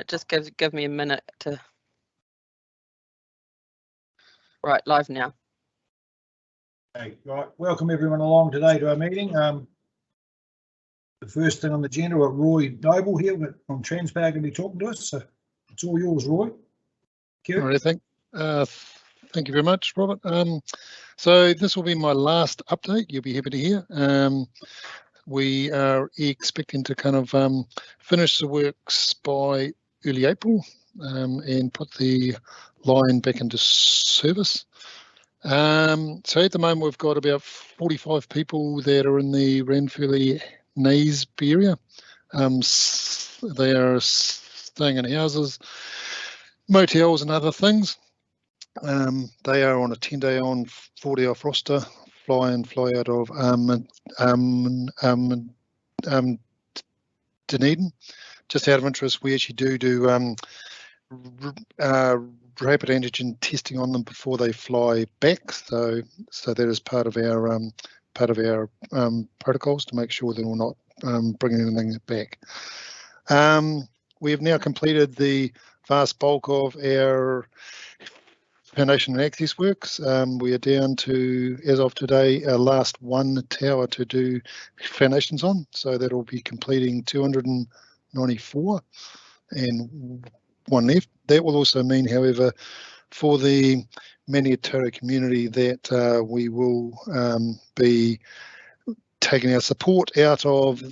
Just give me a minute to. Right, live now. Okay, right. Welcome everyone along today to our meeting. The first thing on the agenda, we've got Roy Noble here from Transpower going to be talking to us. So it's all yours, Roy. All right, thank you very much, Robert. So this will be my last update. You'll be happy to hear. We are expecting to kind of finish the works by early April and put the line back into service. So at the moment we've got about 45 people that are in the Ranfurly Naseby area. They are staying in houses, motels and other things. They are on a 10-day on, 4-day off roster, fly in, fly out of Dunedin. Just out of interest, we actually do rapid antigen testing on them before they fly back. So that is part of our protocols to make sure that we're not bringing anything back. We have now completed the vast bulk of our foundation and access works. We are down to, as of today, our last one tower to do foundations on. So that will be completing 294 and one left. That will also mean, however, for the Maniototo community that we will be taking our support out of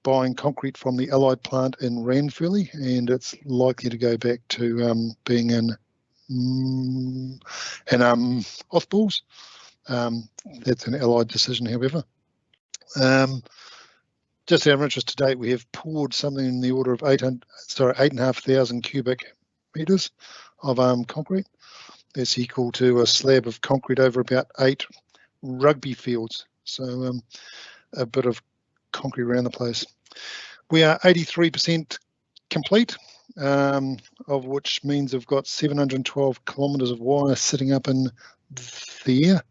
buying concrete from the Allied plant in Ranfurly, and it's likely to go back to being in Othballs. That's an Allied decision, however. Just out of interest to date, we have poured something in the order of 8,500 cubic metres of concrete. That's equal to a slab of concrete over about 8 rugby fields. So a bit of concrete around the place. We are 83% complete, of which means we've got 712 kilometres of wire sitting up in the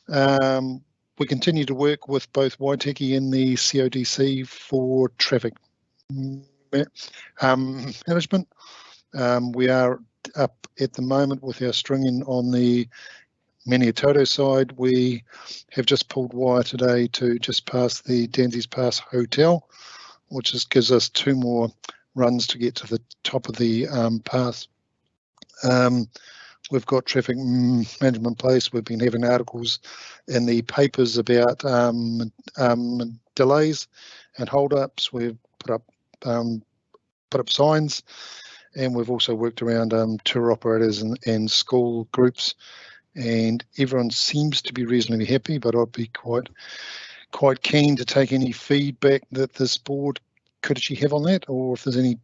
air. We continue to work with both Waitaki and the CODC for traffic management. We are up at the moment with our stringing on the Maniototo side. We have just pulled wire today to just past the Danzies Pass Hotel, which gives us 2 more runs to get to the top of the pass. We've got traffic management in place. We've been having articles in the papers about delays and hold-ups. We've put up signs, and we've also worked around tour operators and school groups. And everyone seems to be reasonably happy, but I'd be quite keen to take any feedback that this board could actually have on that, or if there's any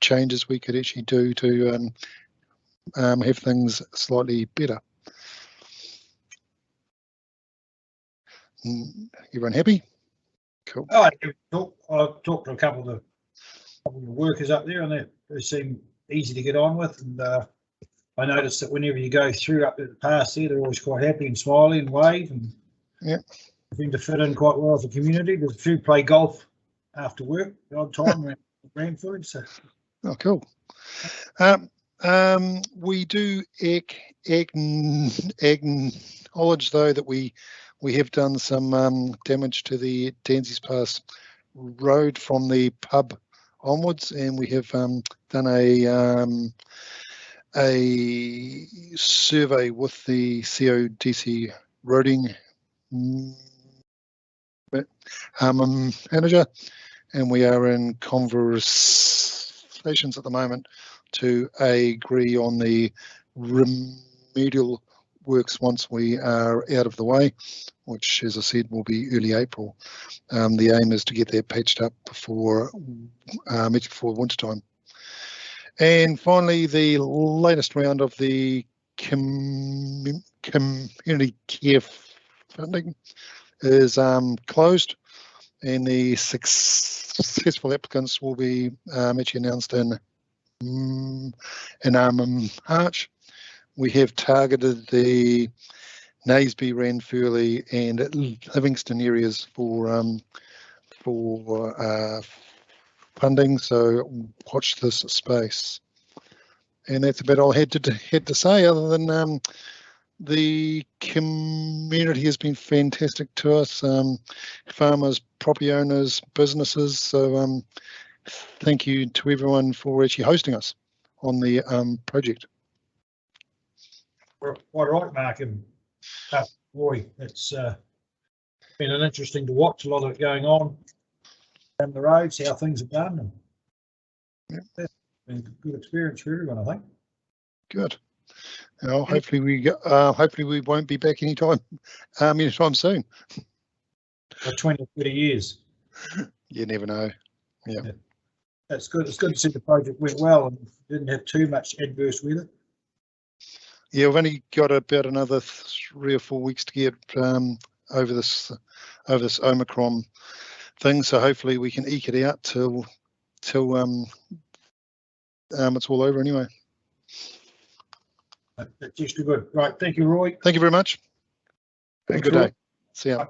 changes we could actually do to have things slightly better. Everyone happy? Cool. I've talked to a couple of the workers up there, and they seem easy to get on with. And I noticed that whenever you go through up at the pass there, they're always quite happy and smiley and wave, and seem to fit in quite well as a community. There's a few play golf after work the odd time around Ranfurly. So. Oh, cool. We do acknowledge, though, that we have done some damage to the Danzies Pass road from the pub onwards, and we have done a survey with the CODC roading manager, and we are in conversations at the moment to agree on the remedial works once we are out of the way, which, as I said, will be early April. The aim is to get that patched up before winter time. And finally, the latest round of the community care funding is closed, and the successful applicants will be actually announced in March. We have targeted the Naseby, Ranfurly and Livingston areas for funding, so watch this space. And that's about all I had to say, other than the community has been fantastic to us, farmers, property owners, businesses. So thank you to everyone for actually hosting us on the project. Quite right, Mark and Roy. It's been an interesting to watch, a lot of it going on down the roads, how things are done. And that's been a good experience for everyone, I think. Good. Well, hopefully we won't be back anytime soon. For 20 or 30 years. You never know. Yeah. That's good. It's good to see the project went well and didn't have too much adverse weather. Yeah, we've only got about another 3 or 4 weeks to get over this Omicron thing, so hopefully we can eke it out till it's all over anyway. That's extra good. Right, thank you, Roy. Thank you very much. Thanks, Good Roy. day. See ya.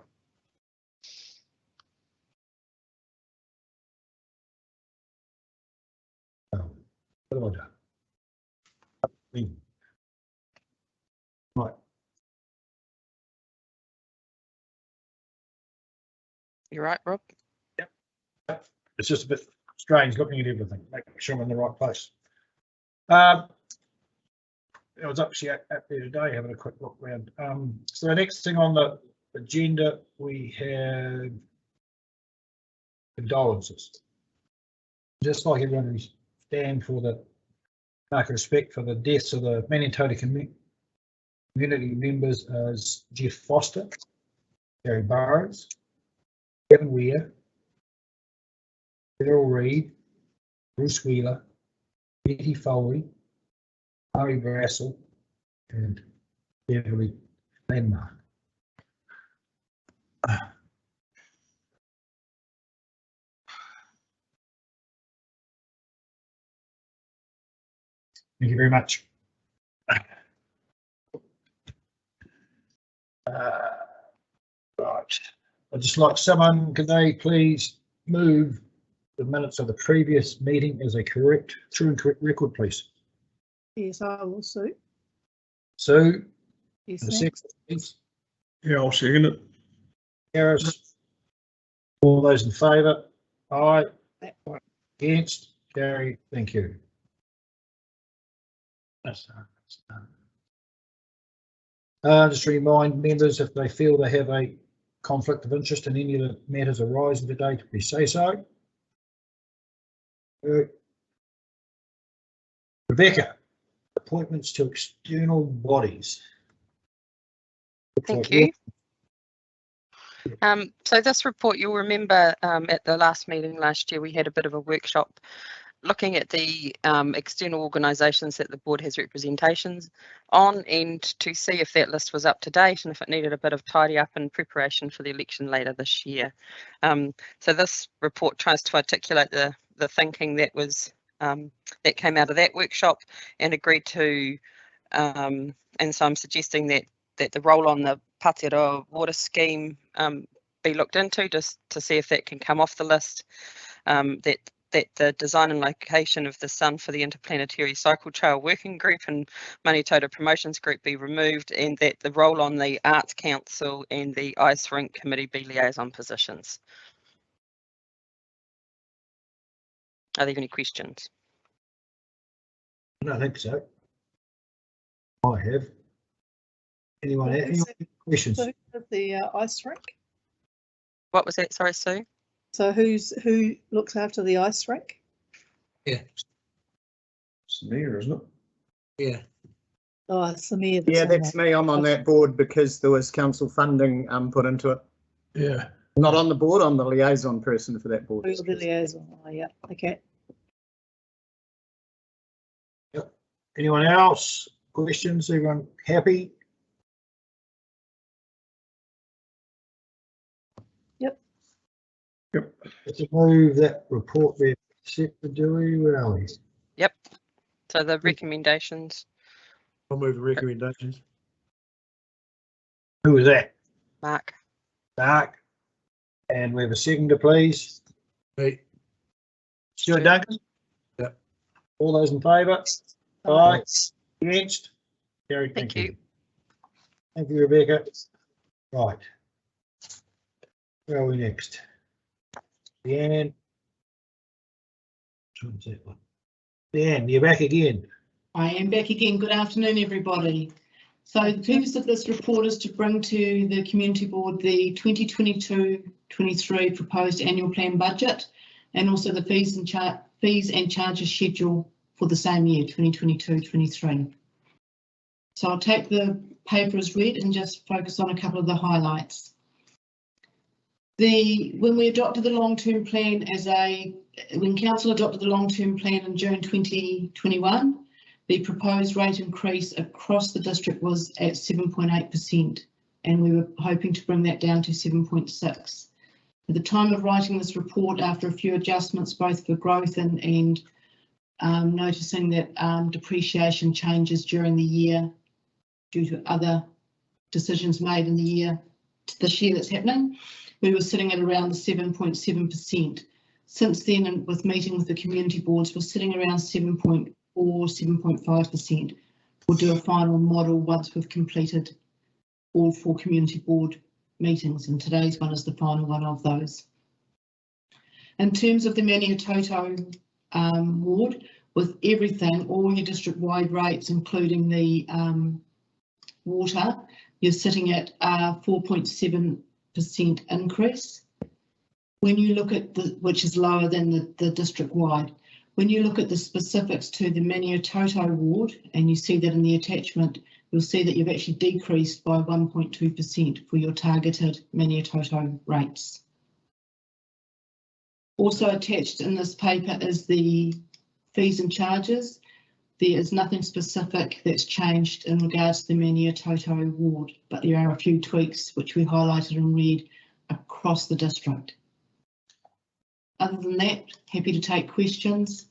What have I done? Right. You right, Rob? It's just a bit strange looking at everything, making sure I'm in the right place. I was actually out there today having a quick look around. So the next thing on the agenda, we have condolences. Just like everyone who stand for the mark of respect for the deaths of the Manitoto community members as Jeff Foster, Gary Burrows, Kevin Weir, Errol Reid, Bruce Wheeler, Betty Foley, Murray Brassel, and Beverly Landmark. Thank you very much. Right. I'd just like someone, can they please move the minutes of the previous meeting as a true and correct record, please? Yes, I will, Sue. Sue, Yes, the thanks. second, please. Yeah, I'll second it. Harris. All those in favour? Aye. Against? Carry. Thank you. Just to remind members, if they feel they have a conflict of interest in any of the matters arising today, to please say so. Rebecca, appointments to external bodies. Thank you. So this report, you'll remember at the last meeting last year, we had a bit of a workshop looking at the external organisations that the board has representations on, and to see if that list was up to date and if it needed a bit of tidy up in preparation for the election later this year. So this report tries to articulate the thinking that was that came out of that workshop and agreed to, and so I'm suggesting that the role on the Pātero water scheme be looked into, just to see if that can come off the list. That the design and location of the sun for the Interplanetary Cycle Trail Working Group and Manitoto Promotions Group be removed, and that the role on the Arts Council and the Ice Rink Committee be liaison positions. Are there any questions? I don't think so. I have. Anyone have any questions? So the ice rink. What was that? Sorry, Sue. So who looks after the ice rink? Yeah. It's the mayor, isn't it? Yeah. Oh, it's the mayor. Yeah, that's me. I'm on that board because there was council funding put into it. Yeah. Not on the board, I'm the liaison person for that board. Oh, the liaison. Oh, yeah. Okay. Yep. Anyone else? Questions? Everyone happy? Yep. Let's move that report there. Accepted, do we? Where are we? Yep. So the recommendations. I'll move the recommendations. Who was that? Mark. Mark. And we have a seconder, please. Hey. Stuart Duncan? Yep. All those in favour? Aye. Against? Carried. Thank you. Thank you, Rebecca. Right. Where are we next? Leanne. Leanne, you're back again. I am back again. Good afternoon, everybody. So the purpose of this report is to bring to the Community Board the 2022-23 proposed annual plan budget and also the fees and charges schedule for the same year, 2022-23. So I'll take the paper as read and just focus on a couple of the highlights. When we adopted the long-term plan when Council adopted the long-term plan in June 2021, the proposed rate increase across the district was at 7.8%, and we were hoping to bring that down to 7.6%. At the time of writing this report, after a few adjustments, both for growth and noticing that depreciation changes during the year due to other decisions made in the year, this year that's happening, we were sitting at around the 7.7%. Since then, and with meeting with the community boards, we're sitting around 7.4, 7.5%. We'll do a final model once we've completed all 4 community board meetings, and today's one is the final one of those. In terms of the Maniototo ward, with everything, all your district-wide rates, including the water, you're sitting at 4.7% increase. When you look at which is lower than the district-wide. When you look at the specifics to the Maniototo ward, and you see that in the attachment, you'll see that you've actually decreased by 1.2% for your targeted Maniototo rates. Also attached in this paper is the fees and charges. There is nothing specific that's changed in regards to the Maniototo ward, but there are a few tweaks which we highlighted in red across the district. Other than that, happy to take questions.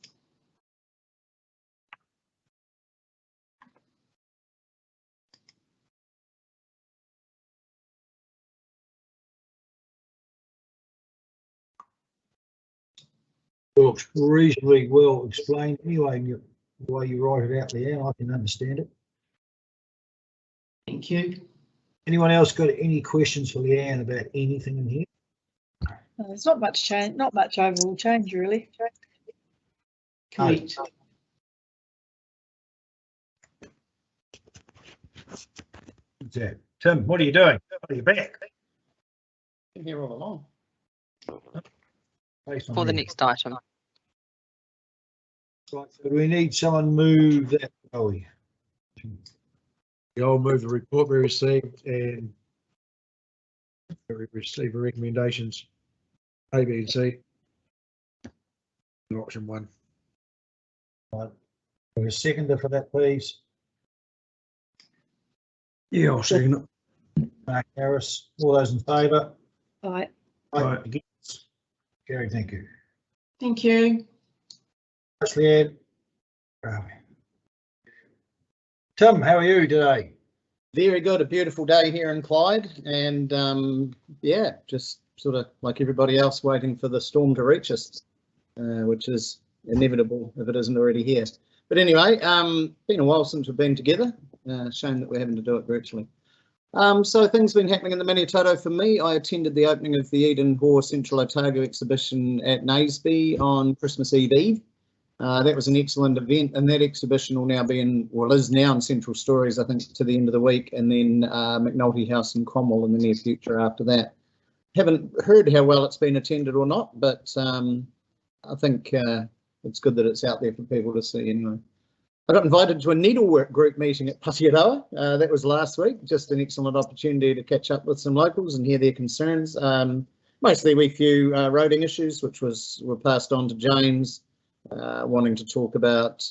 Looks reasonably well explained anyway, the way you write it out there, I can understand it. Thank you. Anyone else got any questions for Leanne about anything in here? There's not much change, not much overall change really. Correct. What's that? Tim, what are you doing? Are you back? Been here all along. Based on For the that. next item. Right, so we need someone move that. Oh, yeah. I'll move the report we received and we receive recommendations A, B and C. Option 1. Right. A seconder for that, please. Yeah, I'll second it. Mark Harris. All those in favour? Aye. Aye. Against? Gary, thank you. Thank you. Thanks, Leanne. Tim, how are you today? Very good. A beautiful day here in Clyde, and yeah, just sort of like everybody else waiting for the storm to reach us, which is inevitable if it isn't already here. But anyway, been a while since we've been together. Shame that we're having to do it virtually. So things have been happening in the Manitoto for me. I attended the opening of the Eden Hore Central Otago exhibition at Naseby on Christmas Eve. That was an excellent event, and that exhibition will now be is now in Central Stories, I think, to the end of the week, and then McNulty House in Cromwell in the near future after that. Haven't heard how well it's been attended or not, but I think it's good that it's out there for people to see anyway. I got invited to a needlework group meeting at Pakiaroa. That was last week. Just an excellent opportunity to catch up with some locals and hear their concerns. Mostly we few roading issues, which were passed on to James, wanting to talk about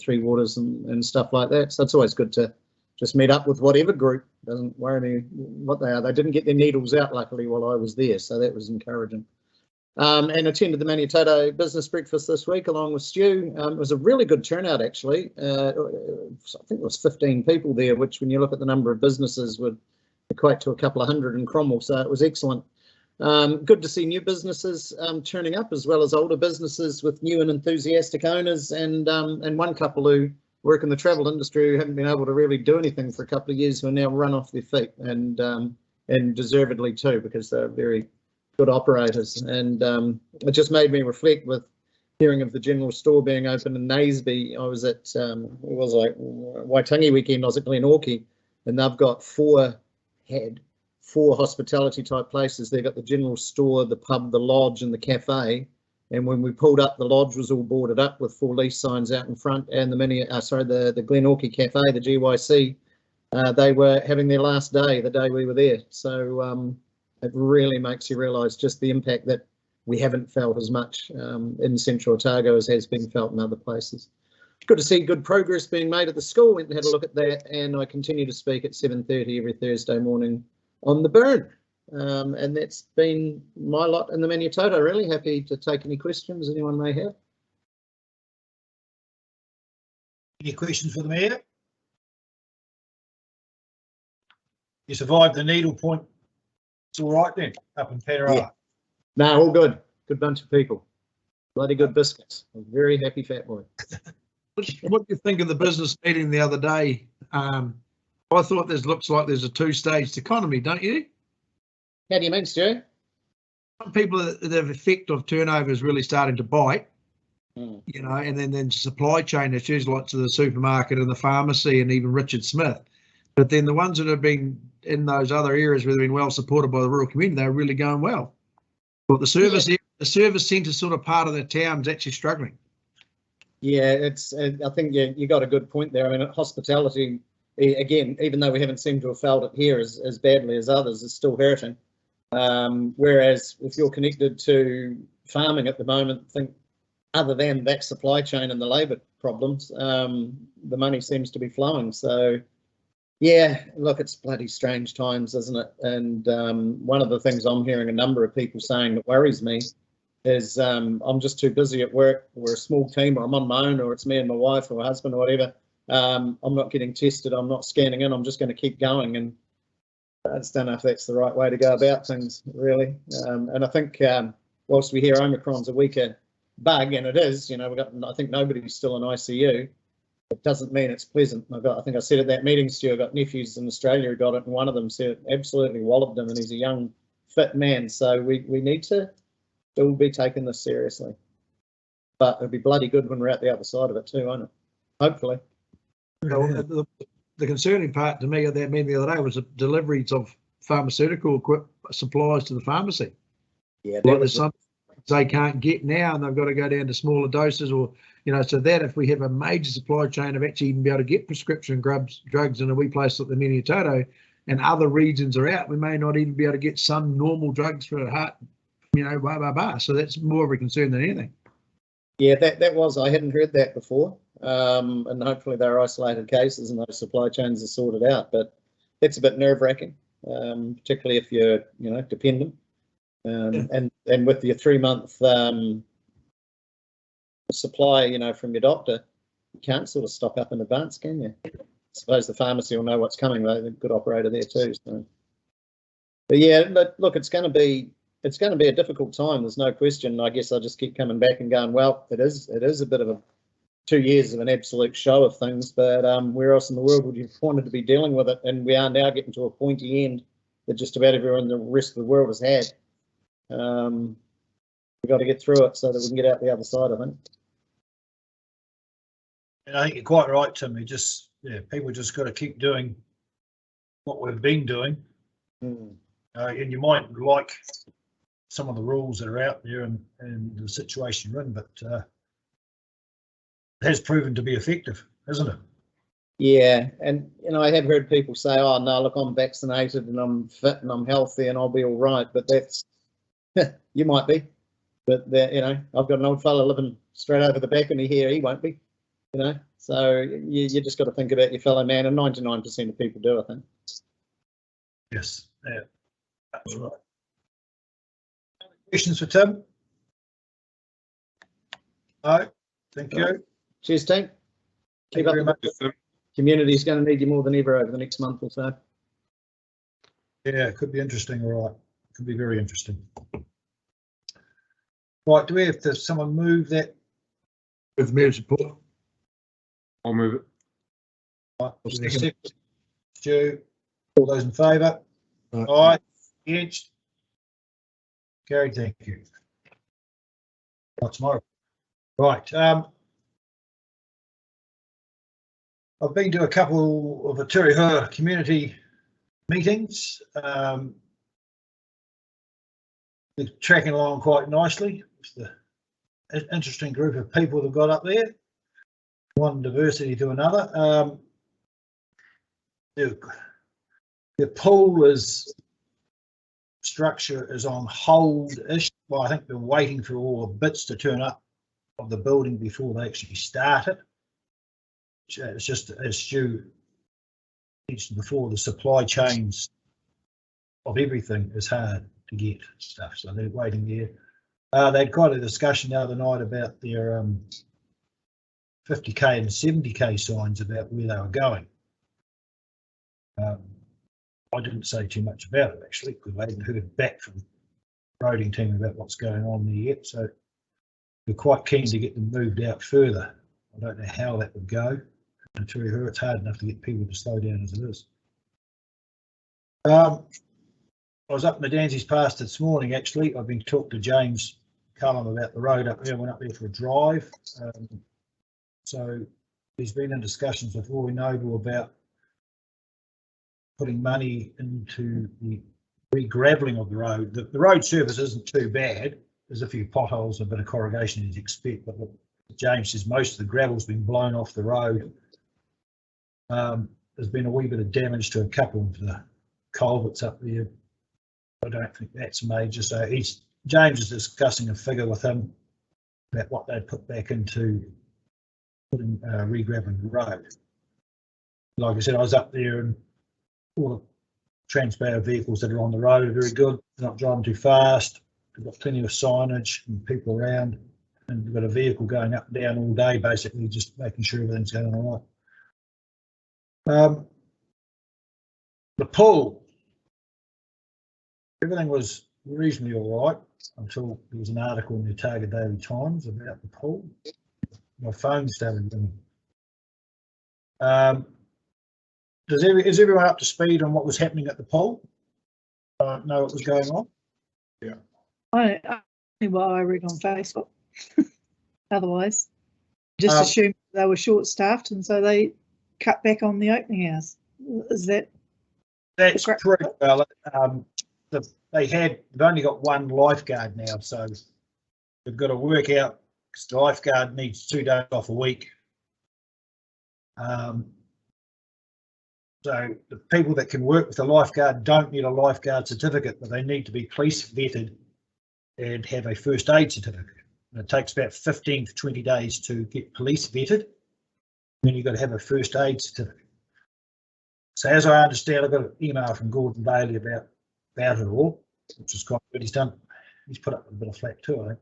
Three Waters and stuff like that. So it's always good to just meet up with whatever group. Doesn't worry me what they are. They didn't get their needles out, luckily, while I was there, so that was encouraging. And attended the Maniototo business breakfast this week along with Stu. It was a really good turnout, actually. I think it was 15 people there, which when you look at the number of businesses would equate to a couple of hundred in Cromwell, so it was excellent. Good to see new businesses turning up, as well as older businesses with new and enthusiastic owners, and one couple who work in the travel industry who haven't been able to really do anything for a couple of years, who are now run off their feet, and deservedly too, because they're very good operators. And it just made me reflect with hearing of the general store being open in Naseby. I was at Waitangi weekend. I was at Glenorchy, and they've got four hospitality type places. They've got the general store, the pub, the lodge, and the cafe. And when we pulled up, the lodge was all boarded up with 4 lease signs out in front, and the Glenorchy cafe, the GYC, they were having their last day the day we were there. So it really makes you realise just the impact that we haven't felt as much in Central Otago as has been felt in other places. Good to see good progress being made at the school. Went and had a look at that, and I continue to speak at 7:30 every Thursday morning on the burn. And that's been my lot in the Maniototo. Really happy to take any questions anyone may have. Any questions for the mayor? You survived the needle point. It's all right then, up in Panorama. Yeah. No, all good. Good bunch of people. Bloody good biscuits. I'm very happy, fat boy. What do you think of the business meeting the other day? I thought looks like there's a 2-staged economy, don't you? How do you mean, Stu? Some people, the effect of turnover is really starting to bite, you know, and then supply chain issues like to the supermarket and the pharmacy and even Richard Smith. But then the ones that have been in those other areas where they've been well supported by the rural community, they're really going well. But the service centre sort of part of the town is actually struggling. Yeah, it's. I think you got a good point there. I mean, hospitality, again, even though we haven't seemed to have felt it here as badly as others, is still hurting. Whereas if you're connected to farming at the moment, I think other than that supply chain and the labour problems, the money seems to be flowing. So, yeah, look, it's bloody strange times, isn't it? And one of the things I'm hearing a number of people saying that worries me is I'm just too busy at work. We're a small team, or I'm on my own, or it's me and my wife or my husband or whatever. I'm not getting tested. I'm not scanning in. I'm just going to keep going. And I just don't know if that's the right way to go about things, really. And I think whilst we hear Omicron's a weaker bug, and it is, you know, I think nobody's still in ICU. It doesn't mean it's pleasant. I think I said at that meeting, Stu, I got nephews in Australia who got it, and one of them said it absolutely walloped him, and he's a young, fit man. So we need to still be taking this seriously. But it'll be bloody good when we're out the other side of it too, won't it? Hopefully. The concerning part to me of that meeting the other day was the deliveries of pharmaceutical supplies to the pharmacy. Yeah, like there's some they can't get now, and they've got to go down to smaller doses, or you know, so that if we have a major supply chain of actually even be able to get prescription drugs in a wee place like the Maniototo, and other regions are out, we may not even be able to get some normal drugs for a heart, you know, So that's more of a concern than anything. Yeah, that was, I hadn't heard that before. And hopefully they're isolated cases and those supply chains are sorted out. But that's a bit nerve-wracking, particularly if you're, you know, dependent. And with your 3-month supply, you know, from your doctor, you can't sort of stock up in advance, can you? I suppose the pharmacy will know what's coming. They're a good operator there too. So, but yeah, but look, it's going to be a difficult time. There's no question. I guess I just keep coming back and going, well, it is a bit of a 2 years of an absolute show of things, but where else in the world would you wanted to be dealing with it? And we are now getting to a pointy end that just about everyone in the rest of the world has had. We've got to get through it so that we can get out the other side, I think. And I think you're quite right, Tim. People just got to keep doing what we've been doing. And you might like some of the rules that are out there and the situation you're in, but it has proven to be effective, hasn't it? Yeah, and you know, I have heard people say, "Oh no, look, I'm vaccinated and I'm fit and I'm healthy and I'll be all right." But that's you might be, but you know, I've got an old fella living straight over the back of me here. He won't be, you know. So you just got to think about your fellow man, and 99% of people do, I think. Yes, yeah, that's right. Questions for Tim? No, thank you. Cheers, team. Keep up the good. Community's going to need you more than ever over the next month or so. Yeah, it could be interesting, all right. could be very interesting. Right, do we have to someone move that? With mayor support. I'll move it. Right, I'll is there a second second? Stu, all those in favour? Aye. Aye. Against? Carried, thank you. Right, tomorrow. Right, I've been to a couple of the Turihura community meetings. They're tracking along quite nicely. It's an interesting group of people they've got up there. One diversity to another. The pool structure is on hold-ish. Well, I think they're waiting for all the bits to turn up of the building before they actually start it. It's just, as Stu mentioned before, the supply chains of everything is hard to get stuff, so they're waiting there. They had quite a discussion the other night about their 50k and 70k signs about where they were going. I didn't say too much about it actually, because I hadn't heard back from the roading team about what's going on there yet, so we're quite keen to get them moved out further. I don't know how that would go. And to her, it's hard enough to get people to slow down as it is. I was up in the Danzies Pass this morning actually. I've been talking to James Cullum about the road up there. I went up there for a drive. So he's been in discussions with Roy Noble about putting money into the re-gravelling of the road. The road surface isn't too bad. There's a few potholes, a bit of corrugation as you expect, but look, James says most of the gravel's been blown off the road. There's been a wee bit of damage to a couple of the culverts up there. I don't think that's major. So James is discussing a figure with him about what they'd put back into putting re-gravelling the road. Like I said, I was up there and all the transport vehicles that are on the road are very good. They're not driving too fast. They've got plenty of signage and people around, and we've got a vehicle going up and down all day, basically just making sure everything's going all right. The pool, everything was reasonably all right until there was an article in the Otago Daily Times about the pool. My phone started ringing. Is everyone up to speed on what was happening at the pool? Know what was going on? I don't know what I read on Facebook. Otherwise, just assumed they were short-staffed, and so they cut back on the opening hours. Is that? That's pretty well. They've only got one lifeguard now, so they've got to work out because the lifeguard needs 2 days off a week. So the people that can work with the lifeguard don't need a lifeguard certificate, but they need to be police vetted and have a first aid certificate. And it takes about 15 to 20 days to get police vetted. Then you've got to have a first aid certificate. So as I understand, I got an email from Gordon Bailey about it all, which is quite good. He's put up a bit of flack too, I think.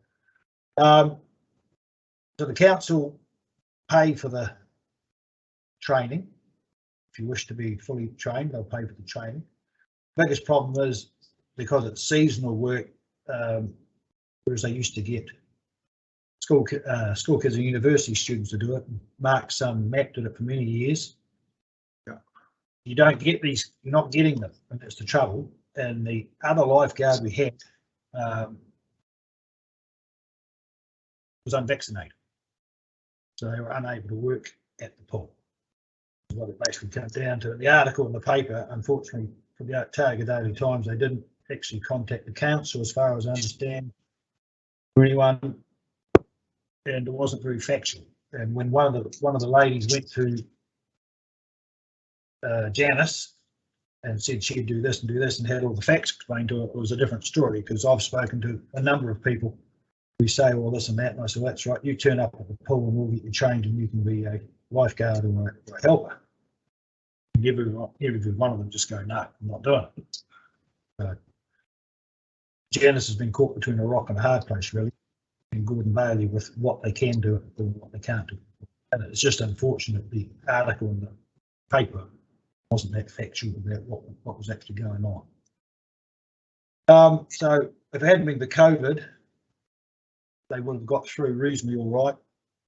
So the council pay for the training. If you wish to be fully trained, they'll pay for the training. Biggest problem is because it's seasonal work, whereas they used to get school kids and university students to do it. Matt did it for many years. You don't get these, you're not getting them, and that's the trouble. And the other lifeguard we had was unvaccinated, so they were unable to work at the pool. That's what it basically comes down to. The article in the paper, unfortunately, for the Otago Daily Times, they didn't actually contact the council, as far as I understand, or anyone, and it wasn't very factual. And when one of the ladies went to Janice and said she'd do this and had all the facts explained to her, it was a different story, because I've spoken to a number of people who say all this and that, and I said, well, that's right, you turn up at the pool and we'll get you trained and you can be a lifeguard or a helper. And every one of them just go, no, I'm not doing it. Janice has been caught between a rock and a hard place, really, and Gordon Bailey with what they can do and what they can't do. And it's just unfortunate the article in the paper wasn't that factual about what was actually going on. So if it hadn't been for COVID, they would have got through reasonably all right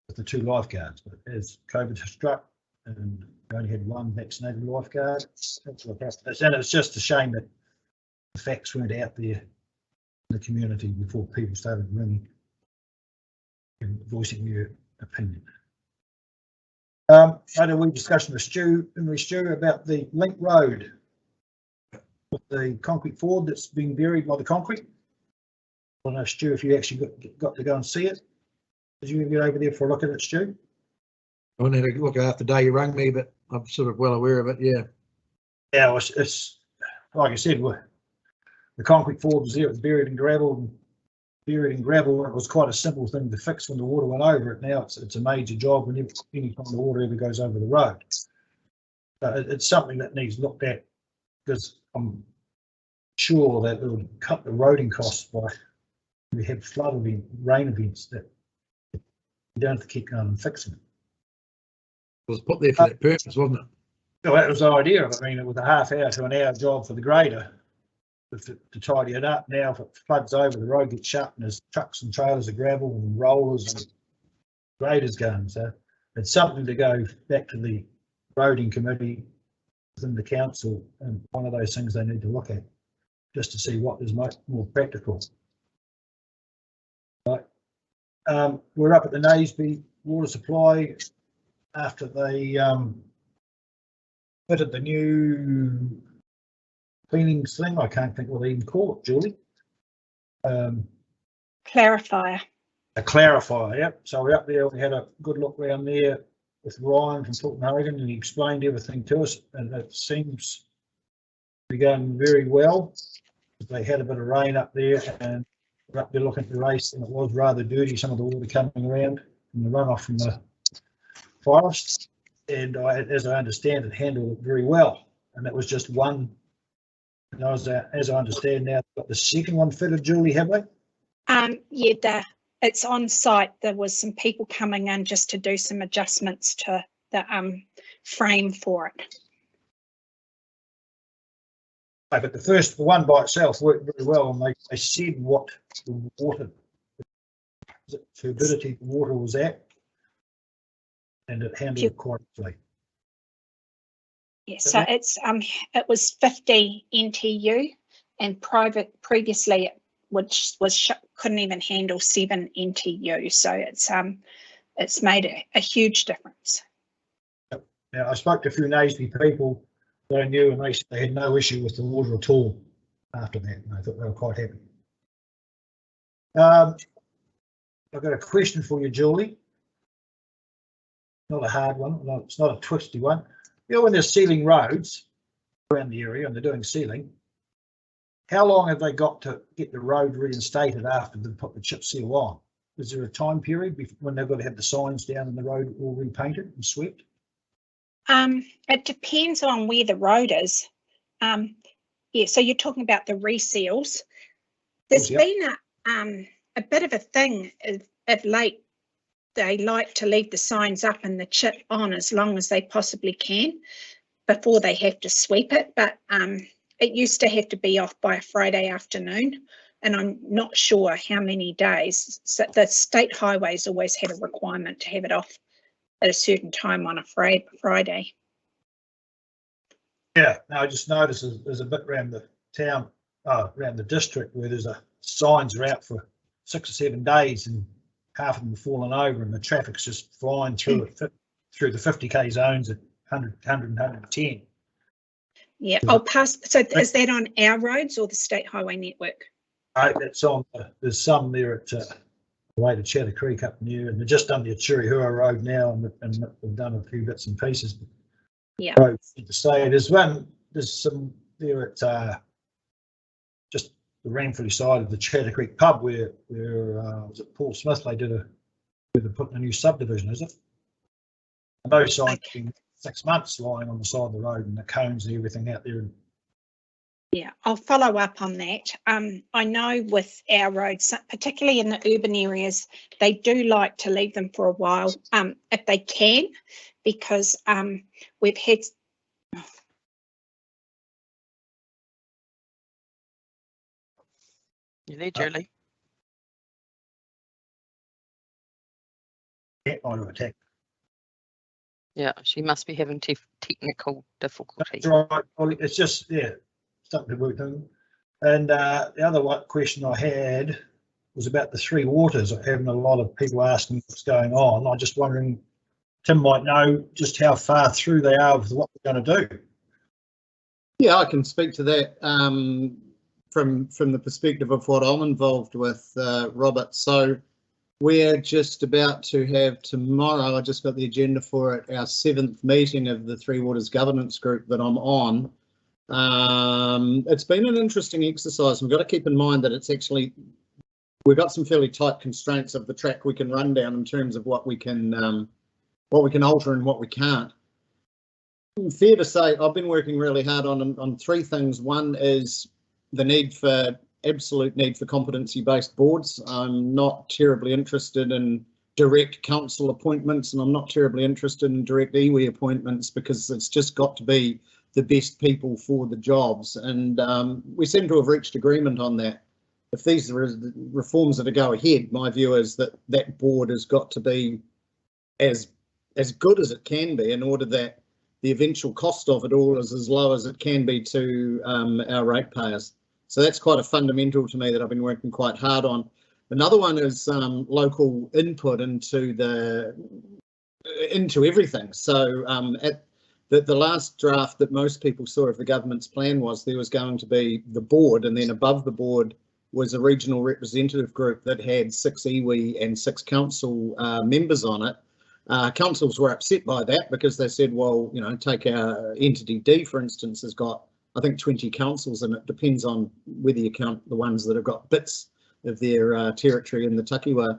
with the 2 lifeguards. But as COVID struck and we only had 1 vaccinated lifeguard, that's what happened. And it's just a shame that the facts weren't out there in the community before people started ringing and voicing their opinion. I had a wee discussion with Stu about the link road with the concrete ford that's been buried by the concrete. I don't know, Stu, if you actually got to go and see it. Did you get over there for a look at it, Stu? I went and had a look after the day you rang me, but I'm sort of well aware of it. Yeah. Yeah, it's like I said, the concrete ford was there. It was buried in gravel, and it was quite a simple thing to fix when the water went over it. Now it's a major job when any time the water ever goes over the road. It's something that needs looked at, because I'm sure that it would cut the roading costs by we have flood event, rain events that you don't have to keep going and fixing it. It was put there for that purpose, wasn't it? So that was the idea of it. I mean, it was a half-hour to an hour job for the grader to tidy it up. Now, if it floods over, the road gets shut and there's trucks and trailers of gravel and rollers and graders going. So it's something to go back to the roading committee within the council, and one of those things they need to look at just to see what is more practical. Right. We're up at the Naseby water supply after they fitted the new cleaning thing. I can't think what they even call it, Julie. Clarifier. A clarifier, yep. So we're up there, we had a good look around there with Ryan from Fulton Hogan, and he explained everything to us, and it seems to be going very well. They had a bit of rain up there, and we're up there looking at the race, and it was rather dirty, some of the water coming around from the runoff from the forest. And as I understand it, handled it very well. And that was just one. And as I understand now, got the second one fitted, Julie, have they? Yeah, it's on site. There was some people coming in just to do some adjustments to the frame for it. But the one by itself worked very well, and they said what the water, the turbidity the water was at, and it handled it quite easily. Yeah, so it was 50 NTU, and previously it couldn't even handle 7 NTU. So it's made a huge difference. Now I spoke to a few Naseby people that I knew, and they had no issue with the water at all after that, and I thought they were quite happy. I've got a question for you, Julie. Not a hard one. No, it's not a twisty one. You know, when they're sealing roads around the area and they're doing sealing, how long have they got to get the road reinstated after they put the chip seal on? Is there a time period when they've got to have the signs down and the road all repainted and swept? It depends on where the road is. Yeah, so you're talking about the reseals. There's been a bit of a thing of late. They like to leave the signs up and the chip on as long as they possibly can before they have to sweep it. But it used to have to be off by a Friday afternoon, and I'm not sure how many days. So the state highways always had a requirement to have it off at a certain time on a Friday. Yeah, now I just noticed there's a bit around the town, around the district, where there's signs are out for 6 or 7 days, and half of them have fallen over, and the traffic's just flying through it, through the 50k zones at 100, 110. Yeah, I'll pass. So is that on our roads or the state highway network? That's on. There's some there at the way to Chatter Creek up near, and they've just done the Chirihua Road now, and they've done a few bits and pieces. Yeah. Roads to say there's some there at just the Ramford side of the Chatter Creek pub where was it Paul Smith? They did where they're putting a new subdivision, is it? And those signs have been 6 months lying on the side of the road, and the cones and everything out there. Yeah, I'll follow up on that. I know with our roads, particularly in the urban areas, they do like to leave them for a while, if they can, because we've had. You there, Julie? Cat might have attacked. Yeah, she must be having technical difficulty. That's right. Well, it's just, yeah, something to work on. And the other question I had was about the three waters. I'm having a lot of people asking what's going on. I'm just wondering, Tim might know just how far through they are with what they're going to do. Yeah, I can speak to that from the perspective of what I'm involved with, Robert. So we're just about to have tomorrow, I just got the agenda for it, our 7th meeting of the Three Waters Governance Group that I'm on. It's been an interesting exercise. We've got to keep in mind that it's actually, we've got some fairly tight constraints of the track we can run down in terms of what we can alter and what we can't. Fair to say, I've been working really hard on three things. One is the absolute need for competency-based boards. I'm not terribly interested in direct council appointments, and I'm not terribly interested in direct iwi appointments because it's just got to be the best people for the jobs. And we seem to have reached agreement on that. If these are reforms that go ahead, my view is that that board has got to be as good as it can be in order that the eventual cost of it all is as low as it can be to our ratepayers. So that's quite a fundamental to me that I've been working quite hard on. Another one is local input into everything. So at the last draft that most people saw of the government's plan was there was going to be the board, and then above the board was a regional representative group that had 6 iwi and 6 council members on it. Councils were upset by that because they said, well, you know, take our entity D, for instance, has got, I think, 20 councils, and it depends on whether you count the ones that have got bits of their territory in the takiwa.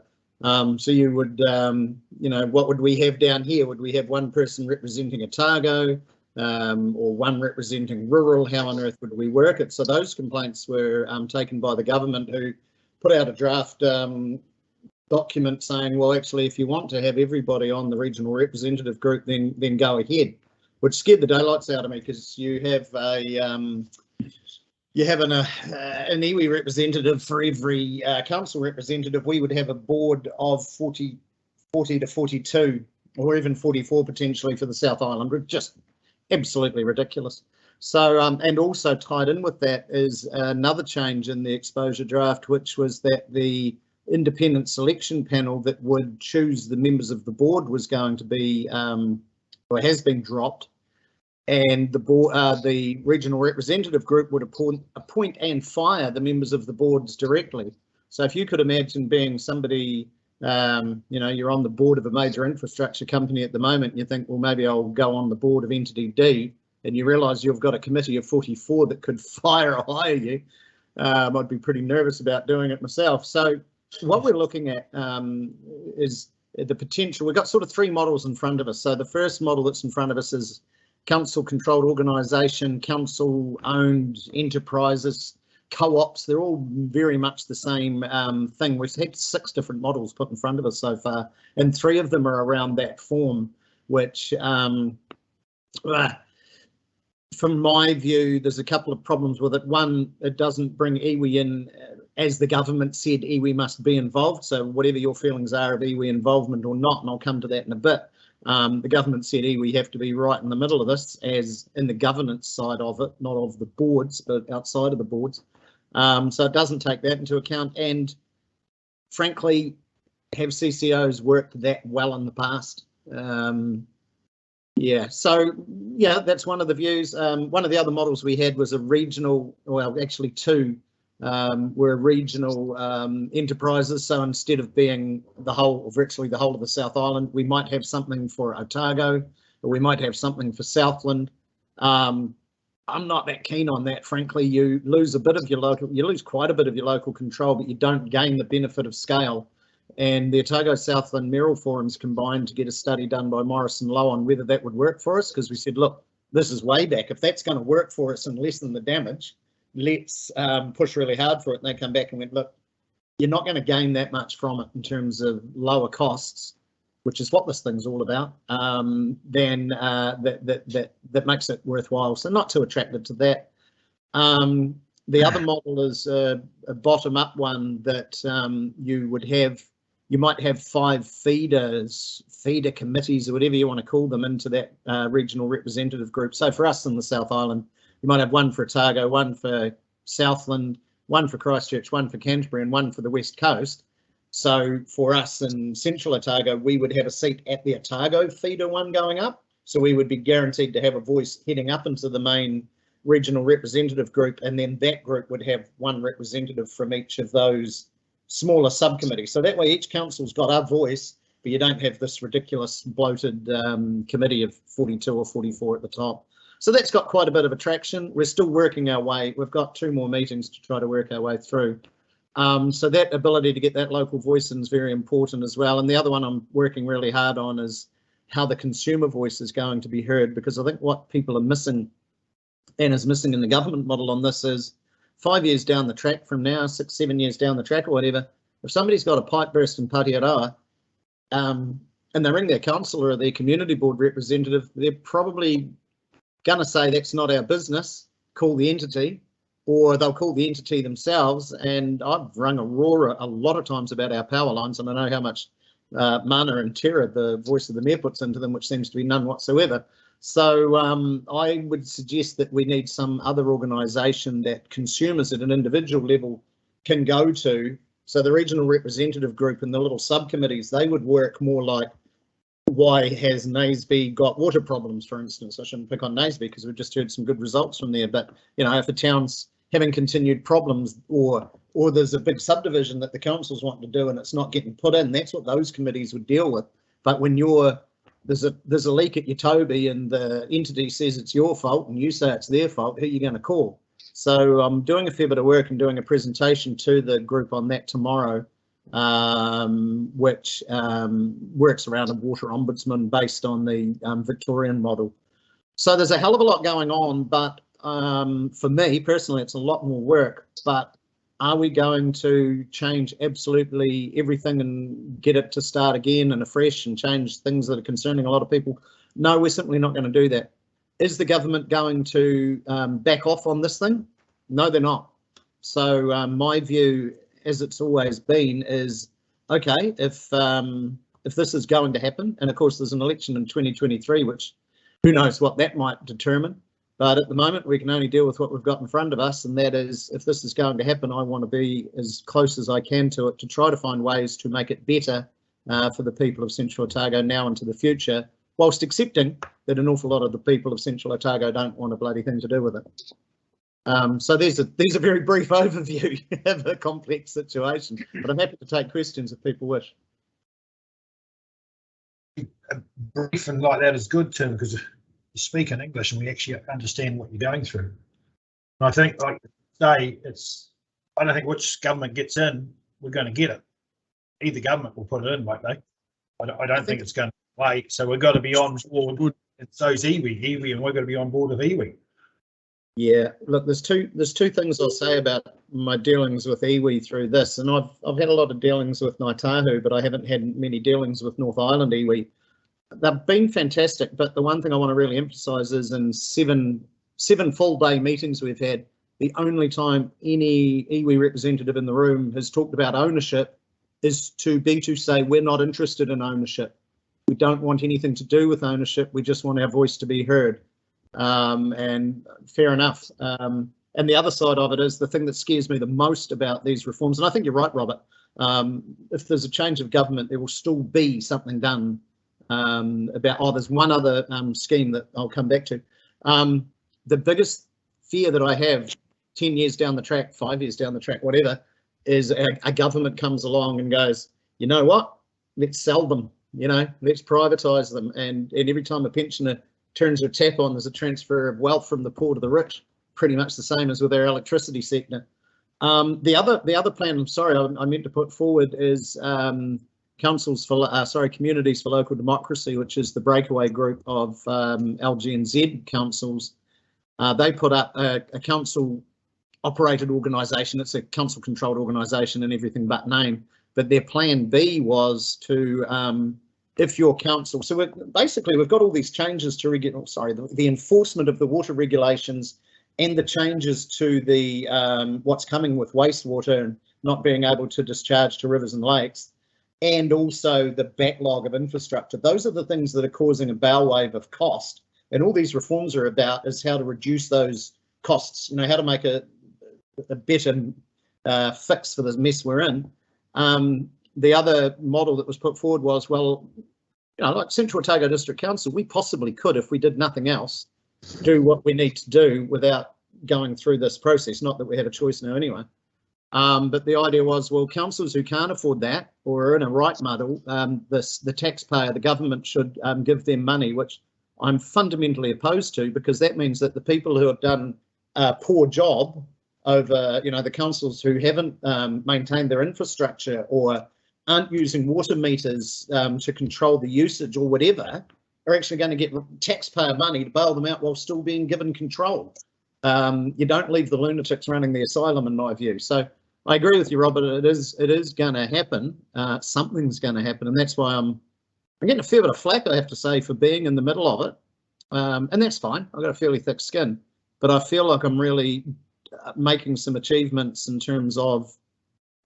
So you would, you know, what would we have down here? Would we have one person representing Otago or one representing rural? How on earth would we work it? So those complaints were taken by the government, who put out a draft document saying, well, actually, if you want to have everybody on the regional representative group, then go ahead, which scared the daylights out of me, because you have an iwi representative for every council representative. We would have a board of 40 to 42, or even 44 potentially for the South Island. Just absolutely ridiculous. So, and also tied in with that is another change in the exposure draft, which was that the independent selection panel that would choose the members of the board was going to be, or has been dropped, and the board, the regional representative group would appoint and fire the members of the boards directly. So if you could imagine being somebody, you know, you're on the board of a major infrastructure company at the moment, and you think, well, maybe I'll go on the board of entity D, and you realise you've got a committee of 44 that could fire or hire you. I'd be pretty nervous about doing it myself. So what we're looking at is the potential. We've got sort of 3 models in front of us. So the first model that's in front of us is council-controlled organisation, council-owned enterprises, co-ops. They're all very much the same thing. We've had 6 different models put in front of us so far, and 3 of them are around that form, which, from my view, there's a couple of problems with it. One, it doesn't bring iwi in. As the government said, iwi must be involved. So whatever your feelings are of iwi involvement or not, and I'll come to that in a bit, the government said iwi have to be right in the middle of this, as in the governance side of it, not of the boards, but outside of the boards. So it doesn't take that into account. And frankly, have CCOs worked that well in the past? Yeah, so yeah, that's one of the views. One of the other models we had was a regional, well, actually 2 were regional enterprises. So instead of being the whole, or virtually the whole of the South Island, we might have something for Otago, or we might have something for Southland. I'm not that keen on that, frankly. You lose a bit of your local, you lose quite a bit of your local control, but you don't gain the benefit of scale. And the Otago Southland Merrill Forums combined to get a study done by Morris and Lowe on whether that would work for us, because we said, look, this is way back. If that's going to work for us and lessen the damage, let's push really hard for it. And they come back and went, look, you're not going to gain that much from it in terms of lower costs, which is what this thing's all about, then that makes it worthwhile. So not too attracted to that. The other model is a bottom-up one that you might have 5 feeder committees, or whatever you want to call them, into that regional representative group. So for us in the South Island, you might have one for Otago, one for Southland, one for Christchurch, one for Canterbury, and one for the West Coast. So for us in Central Otago, we would have a seat at the Otago feeder one going up. So we would be guaranteed to have a voice heading up into the main regional representative group, and then that group would have one representative from each of those smaller subcommittees. So that way each council's got a voice, but you don't have this ridiculous bloated committee of 42 or 44 at the top. So that's got quite a bit of attraction. We're still working our way. We've got 2 more meetings to try to work our way through. So that ability to get that local voice in is very important as well. And the other one I'm working really hard on is how the consumer voice is going to be heard, because I think what people are missing, and is missing in the government model on this, is 5 years down the track from now, 6, 7 years down the track or whatever, if somebody's got a pipe burst in Patearoa, and they ring their councillor or their community board representative, they're probably going to say that's not our business, call the entity, or they'll call the entity themselves. And I've rung a roar a lot of times about our power lines, and I know how much mana and terror the voice of the mayor puts into them, which seems to be none whatsoever. So I would suggest that we need some other organisation that consumers at an individual level can go to. So the regional representative group and the little subcommittees, they would work more like, why has Naseby got water problems, for instance? I shouldn't pick on Naseby because we've just heard some good results from there. But, you know, if a town's having continued problems, or there's a big subdivision that the council's wanting to do and it's not getting put in, that's what those committees would deal with. But when there's a leak at your Toby and the entity says it's your fault and you say it's their fault, who are you going to call? So I'm doing a fair bit of work and doing a presentation to the group on that tomorrow, which works around a water ombudsman based on the Victorian model. So there's a hell of a lot going on, but for me personally, it's a lot more work. But are we going to change absolutely everything and get it to start again and afresh and change things that are concerning a lot of people? No, we're simply not going to do that. Is the government going to back off on this thing? No, they're not. So my view, as it's always been, is okay, if this is going to happen, and of course there's an election in 2023, which who knows what that might determine. But at the moment, we can only deal with what we've got in front of us, and that is, if this is going to happen, I want to be as close as I can to it to try to find ways to make it better for the people of Central Otago now and to the future, whilst accepting that an awful lot of the people of Central Otago don't want a bloody thing to do with it. So there's a very brief overview of a complex situation, but I'm happy to take questions if people wish. A briefing like that is good, Tim, because you speak in English and we actually understand what you're going through. And I think, like I say, I don't think which government gets in, we're going to get it. Either government will put it in, won't they? I don't think it's going to wait. So we've got to be on board. And so's iwi, and we've got to be on board with iwi. Yeah, look, there's two things I'll say about my dealings with iwi through this, and I've had a lot of dealings with Ngāi Tahu, but I haven't had many dealings with North Island iwi. They've been fantastic, but the one thing I want to really emphasise is in seven full day meetings we've had, the only time any iwi representative in the room has talked about ownership is to say we're not interested in ownership. We don't want anything to do with ownership. We just want our voice to be heard. And fair enough. And the other side of it is the thing that scares me the most about these reforms, and I think you're right, Robert, if there's a change of government, there will still be something done about, there's one other scheme that I'll come back to. The biggest fear that I have 10 years down the track, 5 years down the track, whatever, is a government comes along and goes, you know what, let's sell them, let's privatise them. And every time a pensioner turns her tap on, there's a transfer of wealth from the poor to the rich, pretty much the same as with our electricity sector. The other plan, I'm sorry, I meant to put forward is communities for local democracy, which is the breakaway group of LG&Z councils. They put up a council operated organisation. It's a council controlled organisation and everything but name. But their plan B was to, if your council, so we've got all these changes to the enforcement of the water regulations and the changes to the what's coming with wastewater and not being able to discharge to rivers and lakes, and also the backlog of infrastructure. Those are the things that are causing a bow wave of cost. And all these reforms are about is how to reduce those costs, you know, how to make a better fix for the mess we're in. The other model that was put forward was, well, you know, like Central Otago District Council, we possibly could, if we did nothing else, do what we need to do without going through this process. Not that we have a choice now anyway. But the idea was, well, councils who can't afford that or are in a right muddle, the taxpayer, the government should give them money, which I'm fundamentally opposed to, because that means that the people who have done a poor job over, you know, the councils who haven't maintained their infrastructure or aren't using water meters to control the usage or whatever, are actually going to get taxpayer money to bail them out while still being given control. You don't leave the lunatics running the asylum, in my view. So I agree with you, Robert. It is going to happen. Something's going to happen, and that's why I'm getting a fair bit of flack, I have to say, for being in the middle of it. And that's fine. I've got a fairly thick skin, but I feel like I'm really making some achievements in terms of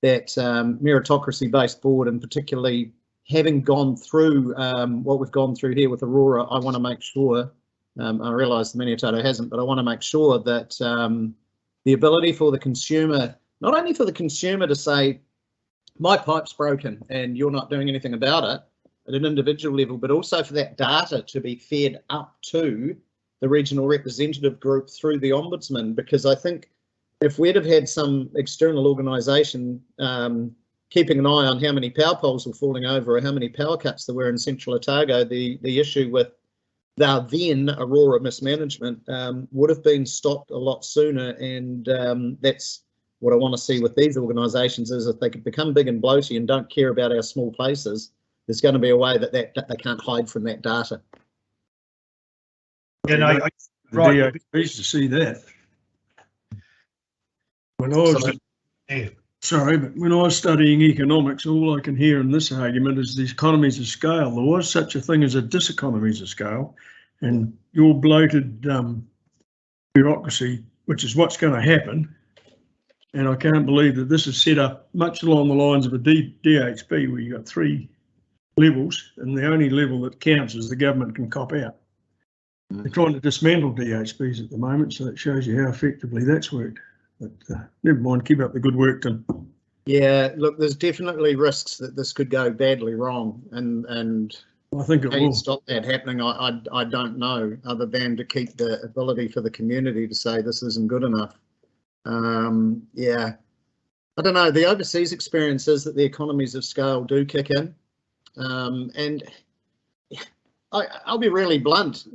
that meritocracy-based board, and particularly having gone through what we've gone through here with Aurora. I want to make sure, I realise the Maniototo hasn't, but I want to make sure that the ability for the consumer, not only for the consumer to say, my pipe's broken and you're not doing anything about it at an individual level, but also for that data to be fed up to the regional representative group through the Ombudsman. Because I think if we'd have had some external organisation keeping an eye on how many power poles were falling over or how many power cuts there were in Central Otago, the issue with the then Aurora mismanagement would have been stopped a lot sooner. And that's what I want to see with these organisations, is if they could become big and bloaty and don't care about our small places, there's going to be a way that they can't hide from that data. Yeah, no, Right. Pleased to see that. When I was, sorry, but when I was studying economics, all I can hear in this argument is these economies of scale. There was such a thing as a diseconomies of scale, and your bloated bureaucracy, which is what's going to happen. And I can't believe that this is set up much along the lines of a DHB, where you've got 3 levels, and the only level that counts is the government can cop out. They're trying to dismantle DHBs at the moment, so it shows you how effectively that's worked. But never mind, keep up the good work, Tim. Yeah, look, there's definitely risks that this could go badly wrong, and I think it how you will stop that happening, I don't know, other than to keep the ability for the community to say this isn't good enough. Yeah, I don't know. The overseas experience is that the economies of scale do kick in, and I'll be really blunt,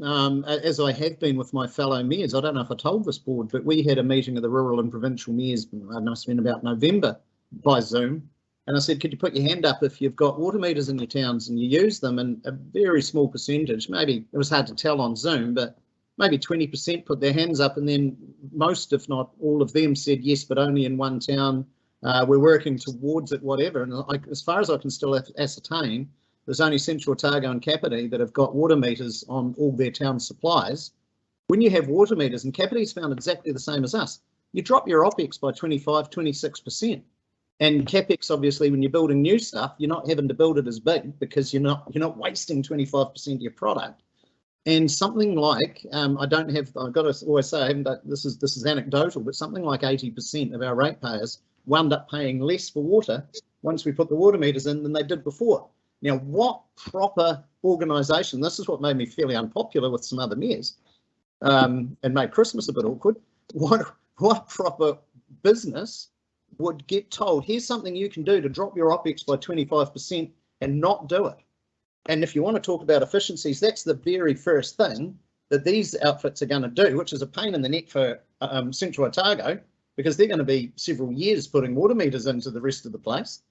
as I have been with my fellow mayors. I don't know if I told this board, but we had a meeting of the rural and provincial mayors, I must have been about November, by Zoom. And I said, could you put your hand up if you've got water meters in your towns and you use them? And a very small percentage, maybe it was hard to tell on Zoom, but maybe 20% put their hands up, and then most, if not all of them, said yes, but only in one town. We're working towards it, whatever. And as far as I can still ascertain, there's only Central Otago and Kapiti that have got water meters on all their town supplies. When you have water meters, and Kapiti's found exactly the same as us, you drop your OPEX by 25, 26%. And CapEx, obviously, when you're building new stuff, you're not having to build it as big because you're not wasting 25% of your product. And something like, I've got to always say, I haven't done, this is anecdotal, but something like 80% of our ratepayers wound up paying less for water once we put the water meters in than they did before. Now, what proper organisation, this is what made me fairly unpopular with some other mayors, and made Christmas a bit awkward, what proper business would get told, here's something you can do to drop your OPEX by 25% and not do it? And if you want to talk about efficiencies, that's the very first thing that these outfits are going to do, which is a pain in the neck for Central Otago, because they're going to be several years putting water meters into the rest of the place.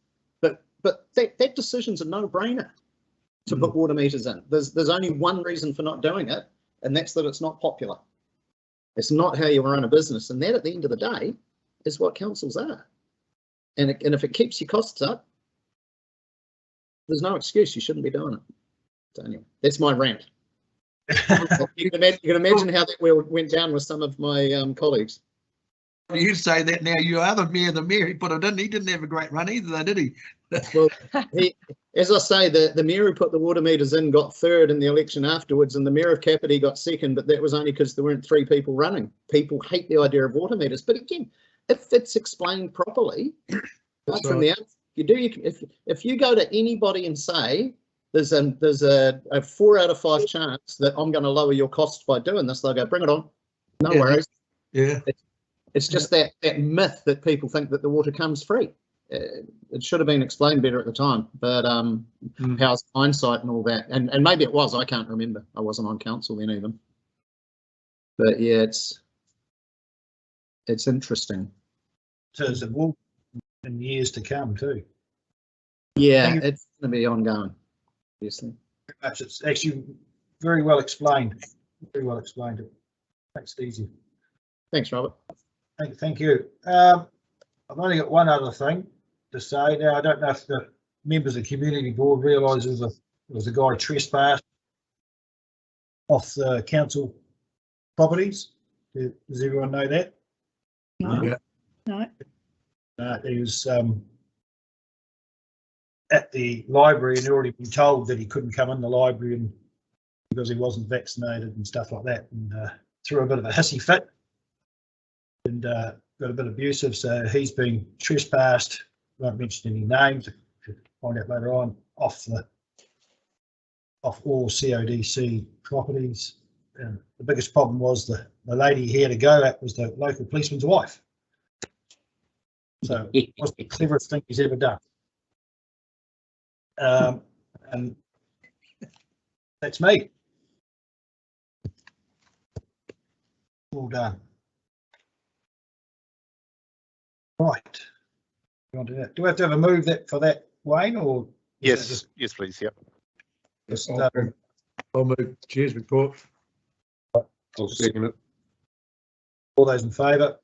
But that decision's a no-brainer to put water meters in. There's only one reason for not doing it, and that's that it's not popular. It's not how you run a business, and that at the end of the day is what councils are. And if it keeps your costs up, there's no excuse you shouldn't be doing it. So anyway, that's my rant. You can imagine how that went down with some of my colleagues. You say that now. You are the mayor. He put it in. He didn't have a great run either, though, did he? Well, as I say, the mayor who put the water meters in got third in the election afterwards, and the mayor of Kapiti got second, but that was only because there weren't 3 people running. People hate the idea of water meters, but again, if it's explained properly, right from the out, if you go to anybody and say there's a 4 out of 5 chance that I'm going to lower your costs by doing this, they'll go, bring it on, no worries. Yeah. It's just that myth that people think that the water comes free. It should have been explained better at the time, but how's hindsight and all that? And maybe it was, I can't remember. I wasn't on council then even. But yeah, it's interesting. So it will in years to come too. Yeah, it's going to be ongoing, obviously. It's actually very well explained. Very well explained. It makes it easier. Thanks, Robert. Thank you. I've only got one other thing to say. Now, I don't know if the members of the community board realise there was a guy trespassed off the council properties. Does everyone know that? No. Yeah. No. He was at the library and had already been told that he couldn't come in the library and because he wasn't vaccinated and stuff like that, and threw a bit of a hissy fit and got a bit abusive. So he's been trespassed. Won't mention any names. If find out later on, off all CODC properties. And the biggest problem was the lady he had to go at was the local policeman's wife. So it was the cleverest thing he's ever done. And that's me. All done. Right. You want to do that? Do we have to have a move that for that, Wayne, or yes, yes, please. Yep. just I'll move Chair's report. I'll second it. all those in favour?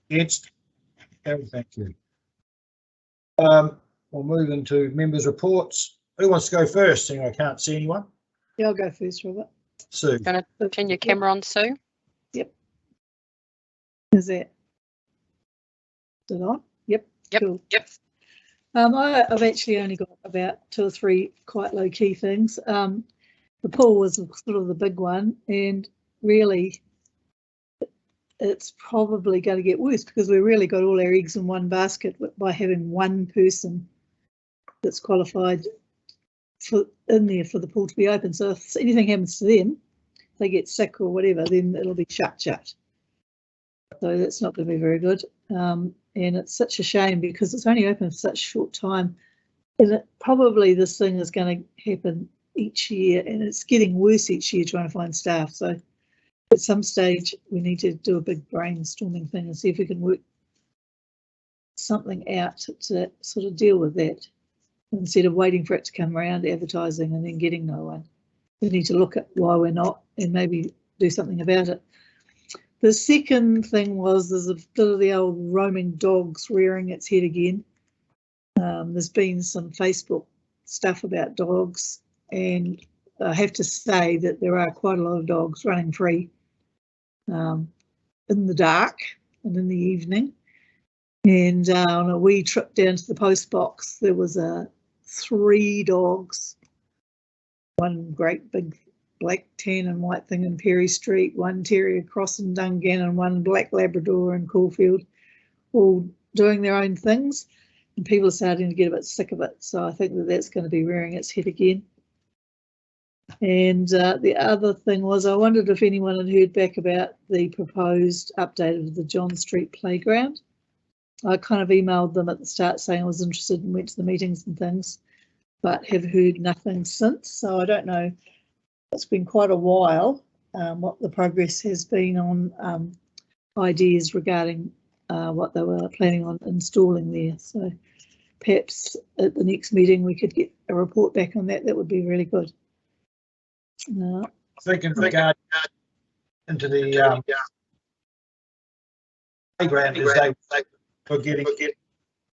Against? Thank you. We'll move into members' reports. Who wants to go first? Seeing I can't see anyone. Yeah, I'll go first, Robert. Sue. Going to turn your camera on, Sue. Is it? Is it on? Yep. Cool. Yep. I've actually only got about 2 or 3 quite low key things. The pool was sort of the big one, and really it's probably going to get worse because we really got all our eggs in one basket by having one person that's qualified in there for the pool to be open. So if anything happens to them, they get sick or whatever, then it'll be shut. So that's not going to be very good. And it's such a shame because it's only open for such a short time. And probably this thing is going to happen each year, and it's getting worse each year trying to find staff. So at some stage we need to do a big brainstorming thing and see if we can work something out to sort of deal with that instead of waiting for it to come around, advertising and then getting no one. We need to look at why we're not and maybe do something about it. The second thing was there's a bit of the old roaming dogs rearing its head again. There's been some Facebook stuff about dogs, and I have to say that there are quite a lot of dogs running free in the dark and in the evening. And on a wee trip down to the post box, there was 3 dogs, one great big black tan and white thing in Perry Street, one terrier cross in Dungan, and one black Labrador in Caulfield, all doing their own things. And people are starting to get a bit sick of it. So I think that that's going to be rearing its head again. And the other thing was I wondered if anyone had heard back about the proposed update of the John Street playground. I kind of emailed them at the start saying I was interested and went to the meetings and things, but have heard nothing since. So I don't know. It's been quite a while what the progress has been on ideas regarding what they were planning on installing there. So perhaps at the next meeting we could get a report back on that. That would be really good. I think in regard into the playground is they were getting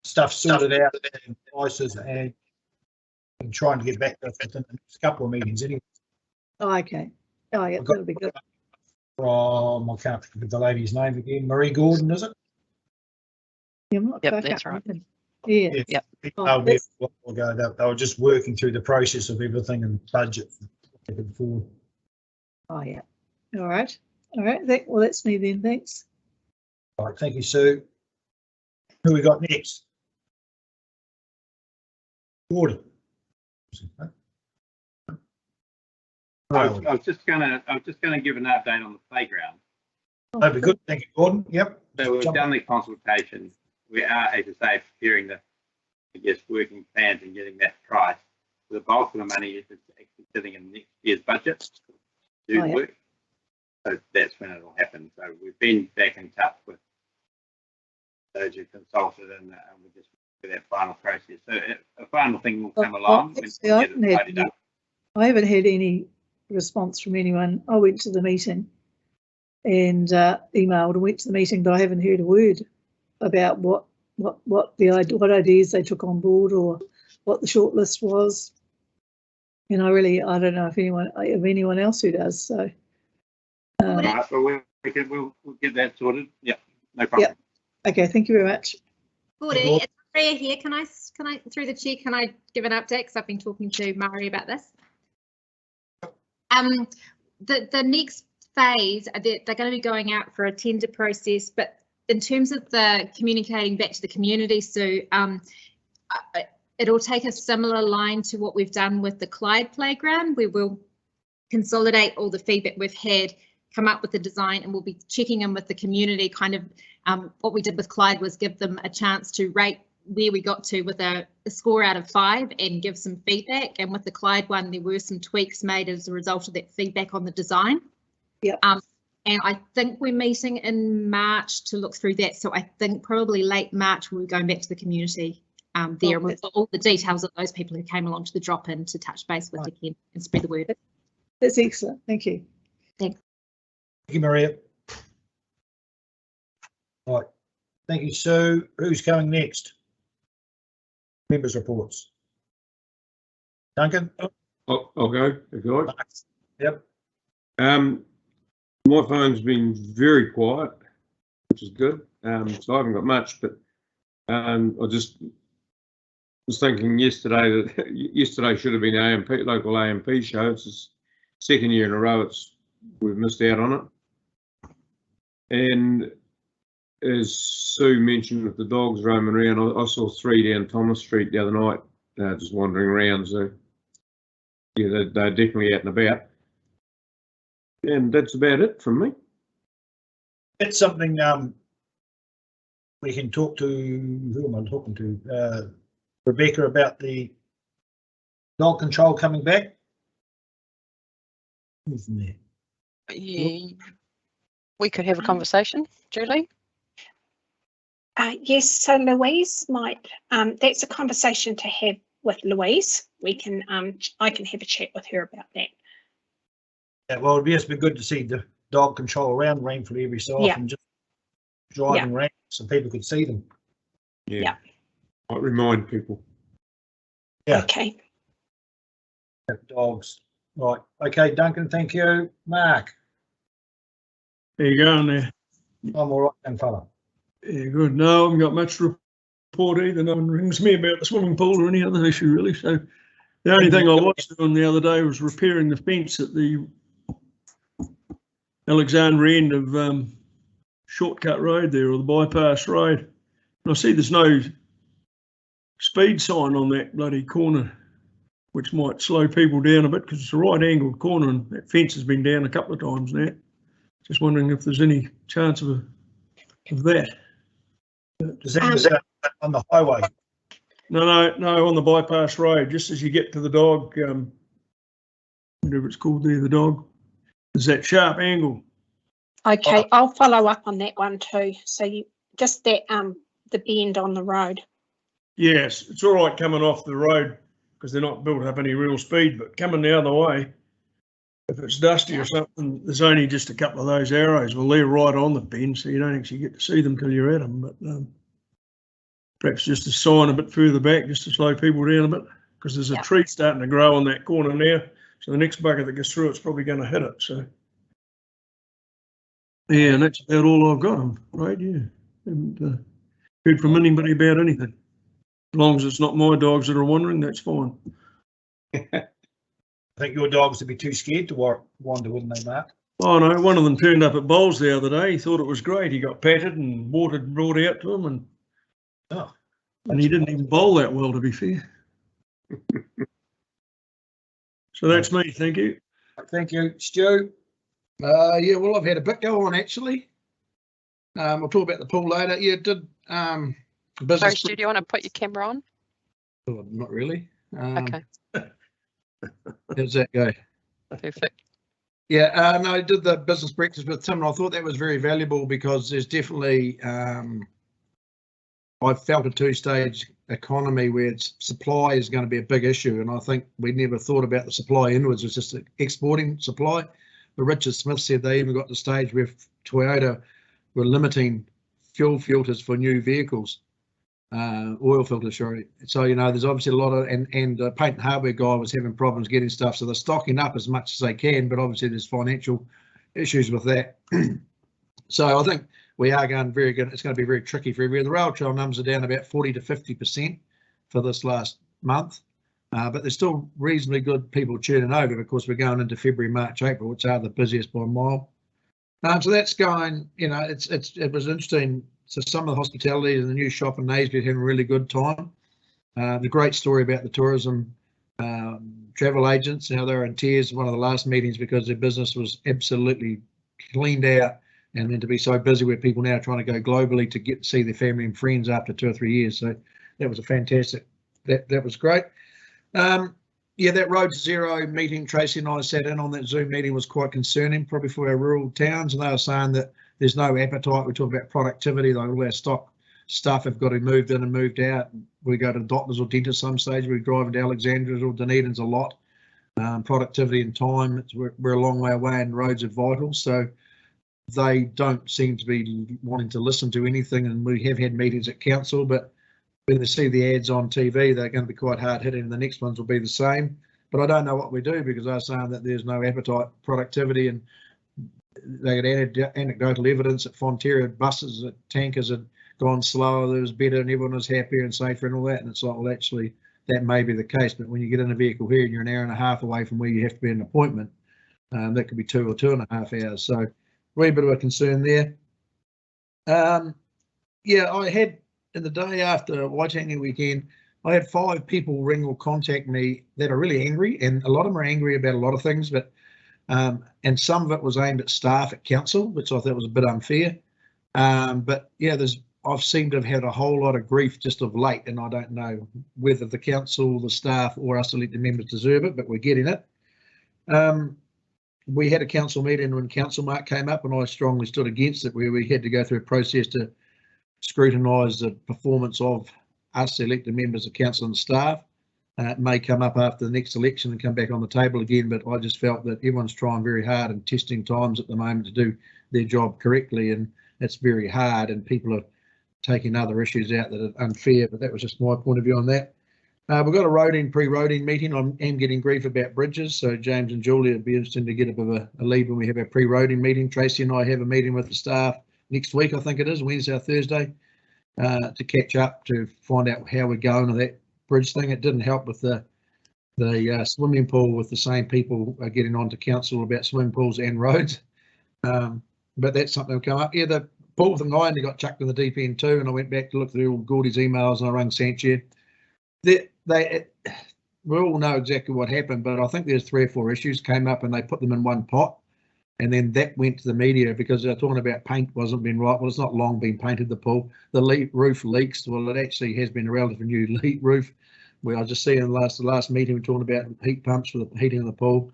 stuff sorted out and prices and trying to get back to us within the next couple of meetings anyway. Oh, okay. Oh, yeah, I've got- that'll be good. From, I can't think of the lady's name again, Marie Gordon, is it? Yeah, I'm not Yep, back that's up, right. okay. Yeah. Yeah. Yep. Oh, They'll be a that's- while ago. They were just working through the process of everything and budget. Forward. Oh, yeah. All right. All right. Well, that's me then. Thanks. All right, thank you, Sue. Who we got next? Gordon. I was just gonna give an update on the playground. That'd be good. Thank you, Gordon. Yep. So we've Jump done the consultation. We are, as I say, preparing the, I guess, working plans and getting that price. The bulk of the money is actually sitting in next year's budget to do Oh, yeah. work. So that's when it'll happen. So we've been back in touch with those who consulted, and we're just with that final process. So a final thing will come along. When Actually, we I get haven't it had tidied any- up. I haven't had any response from anyone. I went to the meeting and emailed and went to the meeting, but I haven't heard a word about what ideas they took on board or what the shortlist was. And I don't know if anyone else who does. So. Right, well, we'll get that sorted. Yeah, no problem. Yep. Okay, thank you very much. Gordy, it's Maria here. Can I, through the chair, can I give an update? Because I've been talking to Murray about this. The next phase, they're going to be going out for a tender process, but in terms of the communicating back to the community, Sue, it'll take a similar line to what we've done with the Clyde playground. We will consolidate all the feedback we've had, come up with the design, and we'll be checking in with the community. Kind of what we did with Clyde was give them a chance to rate where we got to with a score out of 5 and give some feedback. And with the Clyde one, there were some tweaks made as a result of that feedback on the design. Yeah. And I think we're meeting in March to look through that. So I think probably late March we'll be going back to the community there. And we've got all the details of those people who came along to the drop-in to touch base with again and spread the word. That's excellent. Thank you. Thanks. Thank you, Maria. All right. Thank you, Sue. Who's coming next? Members' reports. Duncan? I'll go if you like. Yep. My phone's been very quiet, which is good. So I haven't got much, but I just was thinking yesterday that yesterday should have been AMP, local AMP show. It's the second year in a row we've missed out on it. And as Sue mentioned, with the dogs roaming around, I saw 3 down Thomas Street the other night, just wandering around. So yeah, they're definitely out and about. And that's about it from me. That's something we can talk to, who am I talking to? Rebecca, about the dog control coming back. Who's in there? Yeah, we could have a conversation, Julie. Yes, so Louise might, that's a conversation to have with Louise. We can, I can have a chat with her about that. Yeah, well, it'd just be good to see the dog control around Rainford every so often, just driving around so people could see them. Yeah. Might remind people. Yeah. Okay. Dogs. Right. Okay, Duncan, thank you. Mark. There you go, there. I'm all right, and fella. Yeah, good. No, I haven't got much to report either. No one rings me about the swimming pool or any other issue, really. So the only thing I was doing the other day was repairing the fence at the Alexandra end of Shortcut Road there, or the bypass road. And I see there's no speed sign on that bloody corner, which might slow people down a bit because it's a right angled corner and that fence has been down a couple of times now. Just wondering if there's any chance of that. Does that on the highway? No, on the bypass road, just as you get to the dog, whatever it's called there, the dog, there's that sharp angle. Okay, I'll follow up on that one too. So you just that the bend on the road. Yes, it's all right coming off the road because they're not built up any real speed, but coming the other way, if it's dusty or something, there's only just a couple of those arrows. Well, they're right on the bend, so you don't actually get to see them till you're at them. But perhaps just a sign a bit further back, just to slow people down a bit, because there's a tree starting to grow on that corner now. So the next bucket that gets through, it's probably going to hit it. So yeah, and that's about all I've got. I'm afraid, yeah. Haven't heard from anybody about anything. As long as it's not my dogs that are wandering, that's fine. I think your dogs would be too scared to wander, wouldn't they, Mark? Oh no, one of them turned up at bowls the other day. He thought it was great. He got patted and water brought out to him, and he didn't even bowl that well, to be fair. So that's me. Thank you. Thank you, Stu. Yeah, well, I've had a bit go on actually. We'll talk about the pool later. Yeah, did Sorry, business. Stu, do you want to put your camera on? Oh, not really. Okay, How's that go? perfect. Yeah, no, I did the business breakfast with Tim, and I thought that was very valuable because there's definitely, I felt a two-stage economy where its supply is going to be a big issue, and I think we never thought about the supply inwards. It's just exporting supply. But Richard Smith said they even got to the stage where Toyota were limiting fuel filters for new vehicles, oil filters, sorry. So, you know, there's obviously a lot of, and paint and hardware guy was having problems getting stuff. So they're stocking up as much as they can, but obviously there's financial issues with that. So I think we are going very good. It's going to be very tricky for everywhere. The rail trail numbers are down about 40 to 50% for this last month. But there's still reasonably good people tuning over. Of course, we're going into February, March, April, which are the busiest by a mile. So that's going, you know, it was interesting. So some of the hospitality and the new shop in Naseby had a really good time. The great story about the tourism travel agents, how they were in tears in one of the last meetings because their business was absolutely cleaned out, and then to be so busy with people now trying to go globally to get to see their family and friends after 2 or 3 years. So that was a fantastic, that was great. Yeah, that Road to Zero meeting, Tracy and I sat in on that Zoom meeting, was quite concerning, probably for our rural towns, and they were saying that there's no appetite. We talk about productivity, like all our stock stuff have got to be moved in and moved out. We go to doctors or dentists some stage, we drive into Alexandria or Dunedin's a lot. Productivity and time, we're a long way away and roads are vital. So they don't seem to be wanting to listen to anything, and we have had meetings at council, but when they see the ads on TV, they're going to be quite hard hitting, and the next ones will be the same. But I don't know what we do, because they're saying that there's no appetite, productivity, and they got anecdotal evidence that Fonterra buses, that tankers had gone slower, there was better, and everyone was happier and safer and all that. And it's like, well, actually, that may be the case, but when you get in a vehicle here and you're an hour and a half away from where you have to be at an appointment, that could be 2 or 2.5 hours. So, really bit of a concern there. Yeah, I had, in the day after Waitangi weekend, I had 5 people ring or contact me that are really angry, and a lot of them are angry about a lot of things, but and some of it was aimed at staff at council, which I thought was a bit unfair. But yeah, I've seemed to have had a whole lot of grief just of late, and I don't know whether the council, the staff, or us elected members deserve it, but we're getting it. We had a council meeting when Council Mark came up, and I strongly stood against it, where we had to go through a process to scrutinise the performance of us elected members of council and staff. It may come up after the next election and come back on the table again, but I just felt that everyone's trying very hard and testing times at the moment to do their job correctly, and it's very hard, and people are taking other issues out that are unfair, but that was just my point of view on that. We've got a pre-roading meeting. I am getting grief about bridges, so James and Julia, it'd be interesting to get a bit of a lead when we have our pre-roading meeting. Tracy and I have a meeting with the staff next week, I think it is, Wednesday or Thursday, to catch up to find out how we're going with that bridge thing. It didn't help with the swimming pool, with the same people getting on to council about swimming pools and roads, but that's something will come up. Yeah, the pool thing, I only got chucked in the deep end too, and I went back to look through all Gordy's emails, and I rang Sanchez. We all know exactly what happened, but I think there's 3 or 4 issues came up, and they put them in one pot, and then that went to the media because they're talking about paint wasn't been right. Well, it's not long been painted, the pool. The roof leaks. Well, it actually has been a relatively new roof. Where I just see in the last meeting we're talking about heat pumps for the heating of the pool,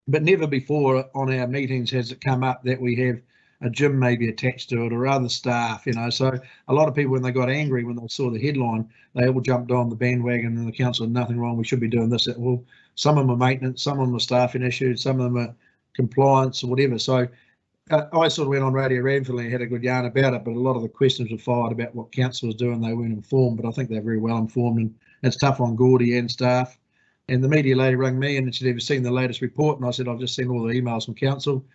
but never before on our meetings has it come up that we have a gym maybe attached to it, or other staff, you know. So a lot of people, when they got angry when they saw the headline, they all jumped on the bandwagon, and the council had nothing wrong, we should be doing this. Well, some of them are maintenance, some of them are staffing issues, some of them are compliance or whatever. So I sort of went on Radio Ranford and had a good yarn about it, but a lot of the questions were fired about what council was doing. They weren't informed, but I think they're very well informed, and it's tough on Gordy and staff. And the media lady rang me and she'd ever seen the latest report, and I said, I've just seen all the emails from council.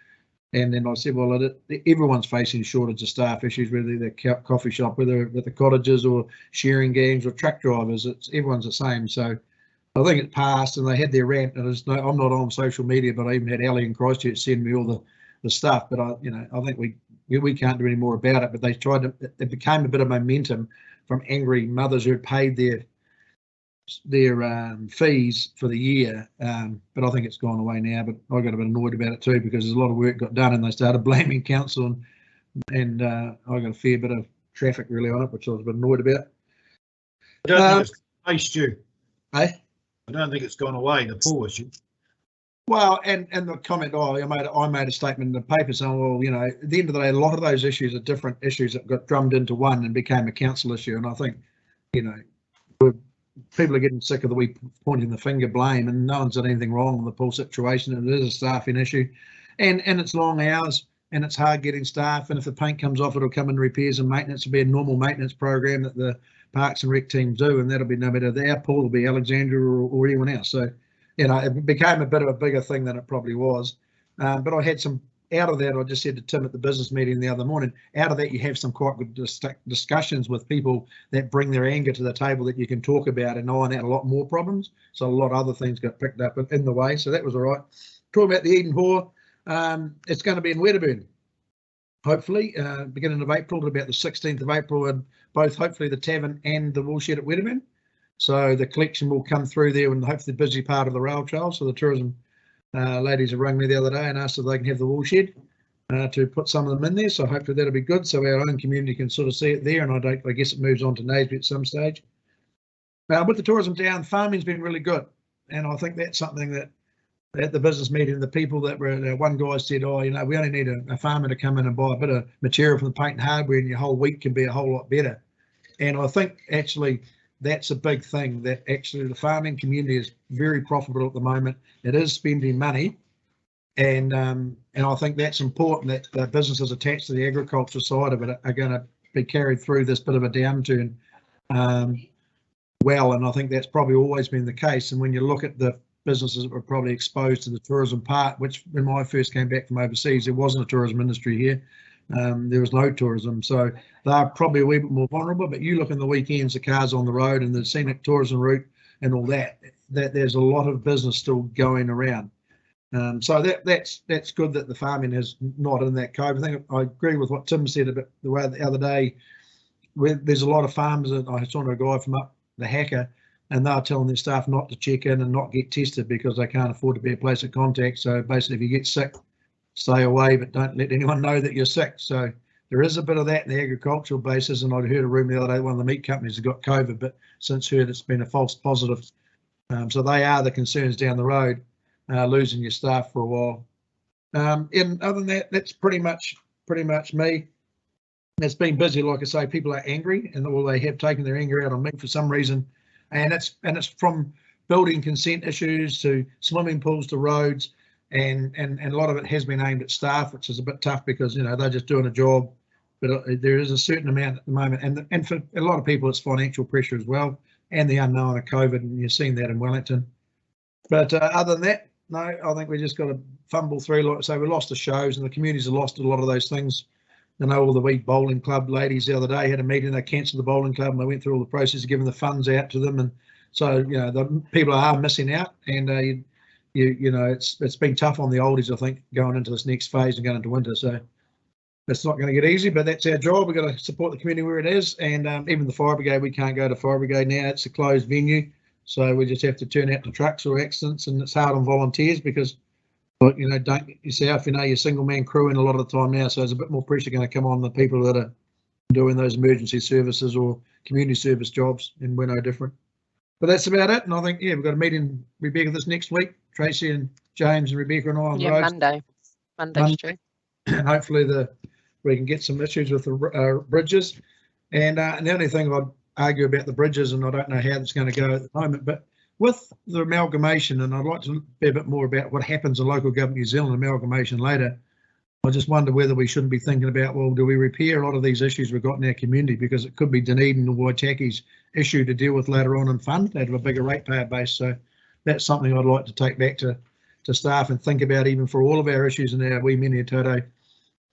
And then I said, well, everyone's facing a shortage of staff issues, whether they're coffee shop, whether at the cottages or sharing gangs or truck drivers. Everyone's the same. So I think it passed, and they had their rant. And I'm not on social media, but I even had Ali in Christchurch send me all the stuff. But I think we can't do any more about it. But they tried to. It became a bit of momentum from angry mothers who had paid their fees for the year, but I think it's gone away now. But I got a bit annoyed about it too, because there's a lot of work got done and they started blaming council, and I got a fair bit of traffic really on it, which I was a bit annoyed about. I don't think it's gone away, Stu. Eh? I don't think it's gone away, the pool issue. Well, and the comment, I made a statement in the paper saying, well, at the end of the day, a lot of those issues are different issues that got drummed into one and became a council issue. And I think, people are getting sick of the wee pointing the finger blame, and no one's done anything wrong in the pool situation. And it is a staffing issue, and it's long hours, and it's hard getting staff. And if the paint comes off, it'll come in repairs and maintenance. It'll be a normal maintenance program that the Parks and Rec teams do, and that'll be no matter our pool will be Alexandria or anyone else. So, it became a bit of a bigger thing than it probably was. But I had some. Out of that, I just said to Tim at the business meeting the other morning, out of that you have some quite good discussions with people that bring their anger to the table that you can talk about and iron out a lot more problems. So a lot of other things got picked up in the way, so that was all right. Talking about the Eden Hall, it's going to be in Wedderburn, hopefully, beginning of April to about the 16th of April, and both hopefully the tavern and the woolshed at Wedderburn. So the collection will come through there and hopefully the busy part of the rail trail. So the tourism ladies have rung me the other day and asked if they can have the woolshed to put some of them in there. So hopefully that'll be good. So our own community can sort of see it there. And I guess it moves on to Naseby at some stage. With the tourism down, farming's been really good. And I think that's something that at the business meeting, the people that were, one guy said, we only need a farmer to come in and buy a bit of material from the paint and hardware and your whole week can be a whole lot better. And I think actually that's a big thing, that actually the farming community is very profitable at the moment. It is spending money, and I think that's important, that the businesses attached to the agriculture side of it are going to be carried through this bit of a downturn well, and I think that's probably always been the case. And when you look at the businesses that were probably exposed to the tourism part, which when I first came back from overseas, there wasn't a tourism industry here. There was no tourism, so they're probably a wee bit more vulnerable. But you look in the weekends, the cars on the road and the scenic tourism route and all that there's a lot of business still going around. So that's good that the farming is not in that cove. I think I agree with what Tim said about the way the other day, where there's a lot of farmers that I saw a guy from up the Hacker, and they're telling their staff not to check in and not get tested because they can't afford to be a place of contact. So basically, if you get sick, stay away, but don't let anyone know that you're sick. So there is a bit of that in the agricultural basis. And I'd heard a rumour the other day, one of the meat companies has got COVID, but since heard it's been a false positive. So they are the concerns down the road, losing your staff for a while. And other than that, that's pretty much me. It's been busy, like I say. People are angry, and they have taken their anger out on me for some reason. And it's from building consent issues to swimming pools to roads. And a lot of it has been aimed at staff, which is a bit tough because they're just doing a job. But there is a certain amount at the moment, and for a lot of people, it's financial pressure as well, and the unknown of COVID, and you've seen that in Wellington. But other than that, no, I think we just got to fumble through. Like I say, we lost the shows, and the communities have lost a lot of those things. All the wee bowling club ladies the other day had a meeting. They cancelled the bowling club, and they went through all the process of giving the funds out to them, and so the people are missing out, and it's been tough on the oldies, I think, going into this next phase and going into winter. So it's not going to get easy, but that's our job. We've got to support the community where it is. And even the fire brigade, we can't go to fire brigade now. It's a closed venue. So we just have to turn out to trucks or accidents, and it's hard on volunteers because, don't yourself, you're single man crewing a lot of the time now. So there's a bit more pressure going to come on the people that are doing those emergency services or community service jobs, and we're no different. But that's about it. And I think, we've got a meeting, Rebecca, this next week. Tracy and James and Rebecca and I on the road. Monday, Stu. And hopefully we can get some issues with the bridges. And the only thing I'd argue about the bridges, and I don't know how it's going to go at the moment, but with the amalgamation, and I'd like to be a bit more about what happens in local government New Zealand amalgamation later. I just wonder whether we shouldn't be thinking about, well, do we repair a lot of these issues we've got in our community, because it could be Dunedin or Waitaki's issue to deal with later on and fund. They'd have a bigger ratepayer base. So that's something I'd like to take back to staff and think about, even for all of our issues in our wee Maniototo,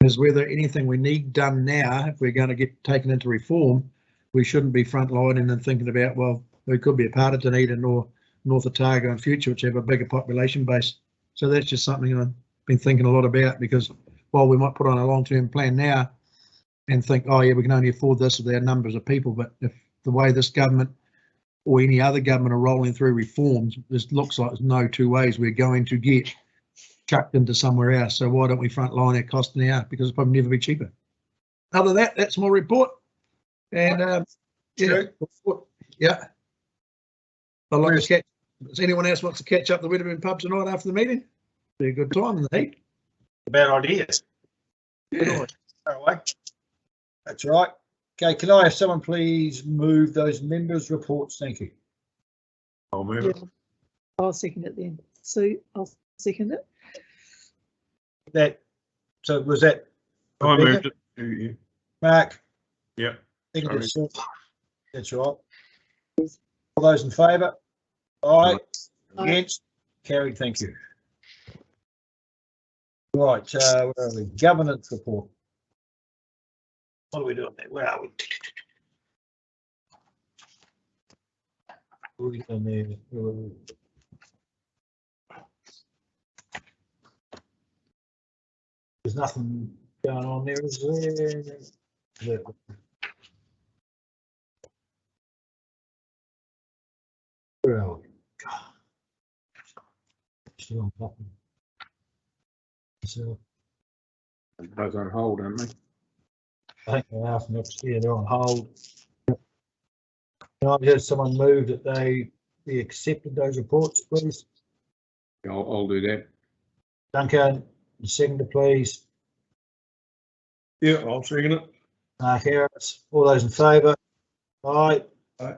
is whether anything we need done now, if we're going to get taken into reform, we shouldn't be frontlining and thinking about, well, we could be a part of Dunedin or North Otago in future, which have a bigger population base. So that's just something I've been thinking a lot about, because while we might put on a long-term plan now and think, oh yeah, we can only afford this with our numbers of people, but if the way this government or any other government are rolling through reforms, this looks like there's no two ways we're going to get chucked into somewhere else. So why don't we frontline our cost now, because it'll probably never be cheaper. Other than that, that's my report. And yeah. I'd like to catch. Does anyone else wants to catch up the Wedderburn pub tonight after the meeting? Be a good time in the heat. Bad ideas. Yeah. That's right. Okay, can I have someone please move those members' reports? Thank you. I'll move Yeah. it. I'll second it then. Sue, I'll second it. That, so was that I Rebecca? moved it to you. Mark? Yep. Seconded, Sorry. Sue. That's right. All those in favour? Aye. Aye. Against? Carried, thank you. Right, where are we? Governance report. What are we doing there? Where are we? What are we doing there? Where are we? There's nothing going on there, is there? Where are we? Still on button. So Those on hold, aren't they? I think they're out next year. They're on hold. Can I have someone move that they be accepted those reports, please? Yeah, I'll do that. Duncan, seconder, please. Yeah, I'll second it. Mark Harris, all those in favour? Aye. Aye.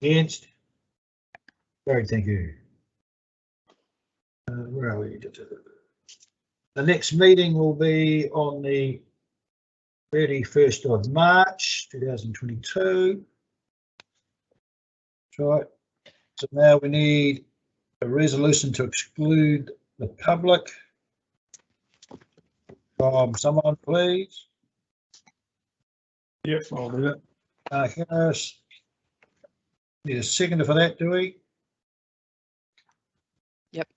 Against? Very, thank you. Where are we? The next meeting will be on the 31st of March 2022. That's right. So now we need a resolution to exclude the public. Someone, please. Yep, I'll do that. Harris. Need a seconder for that, do we?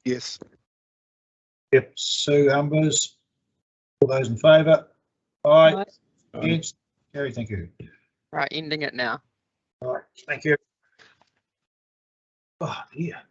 Yes. Yep. Sue Humbers. All those in favour? Aye. Aye. Against? Carry, thank you. Right, ending it now. All right, thank you. Oh, dear.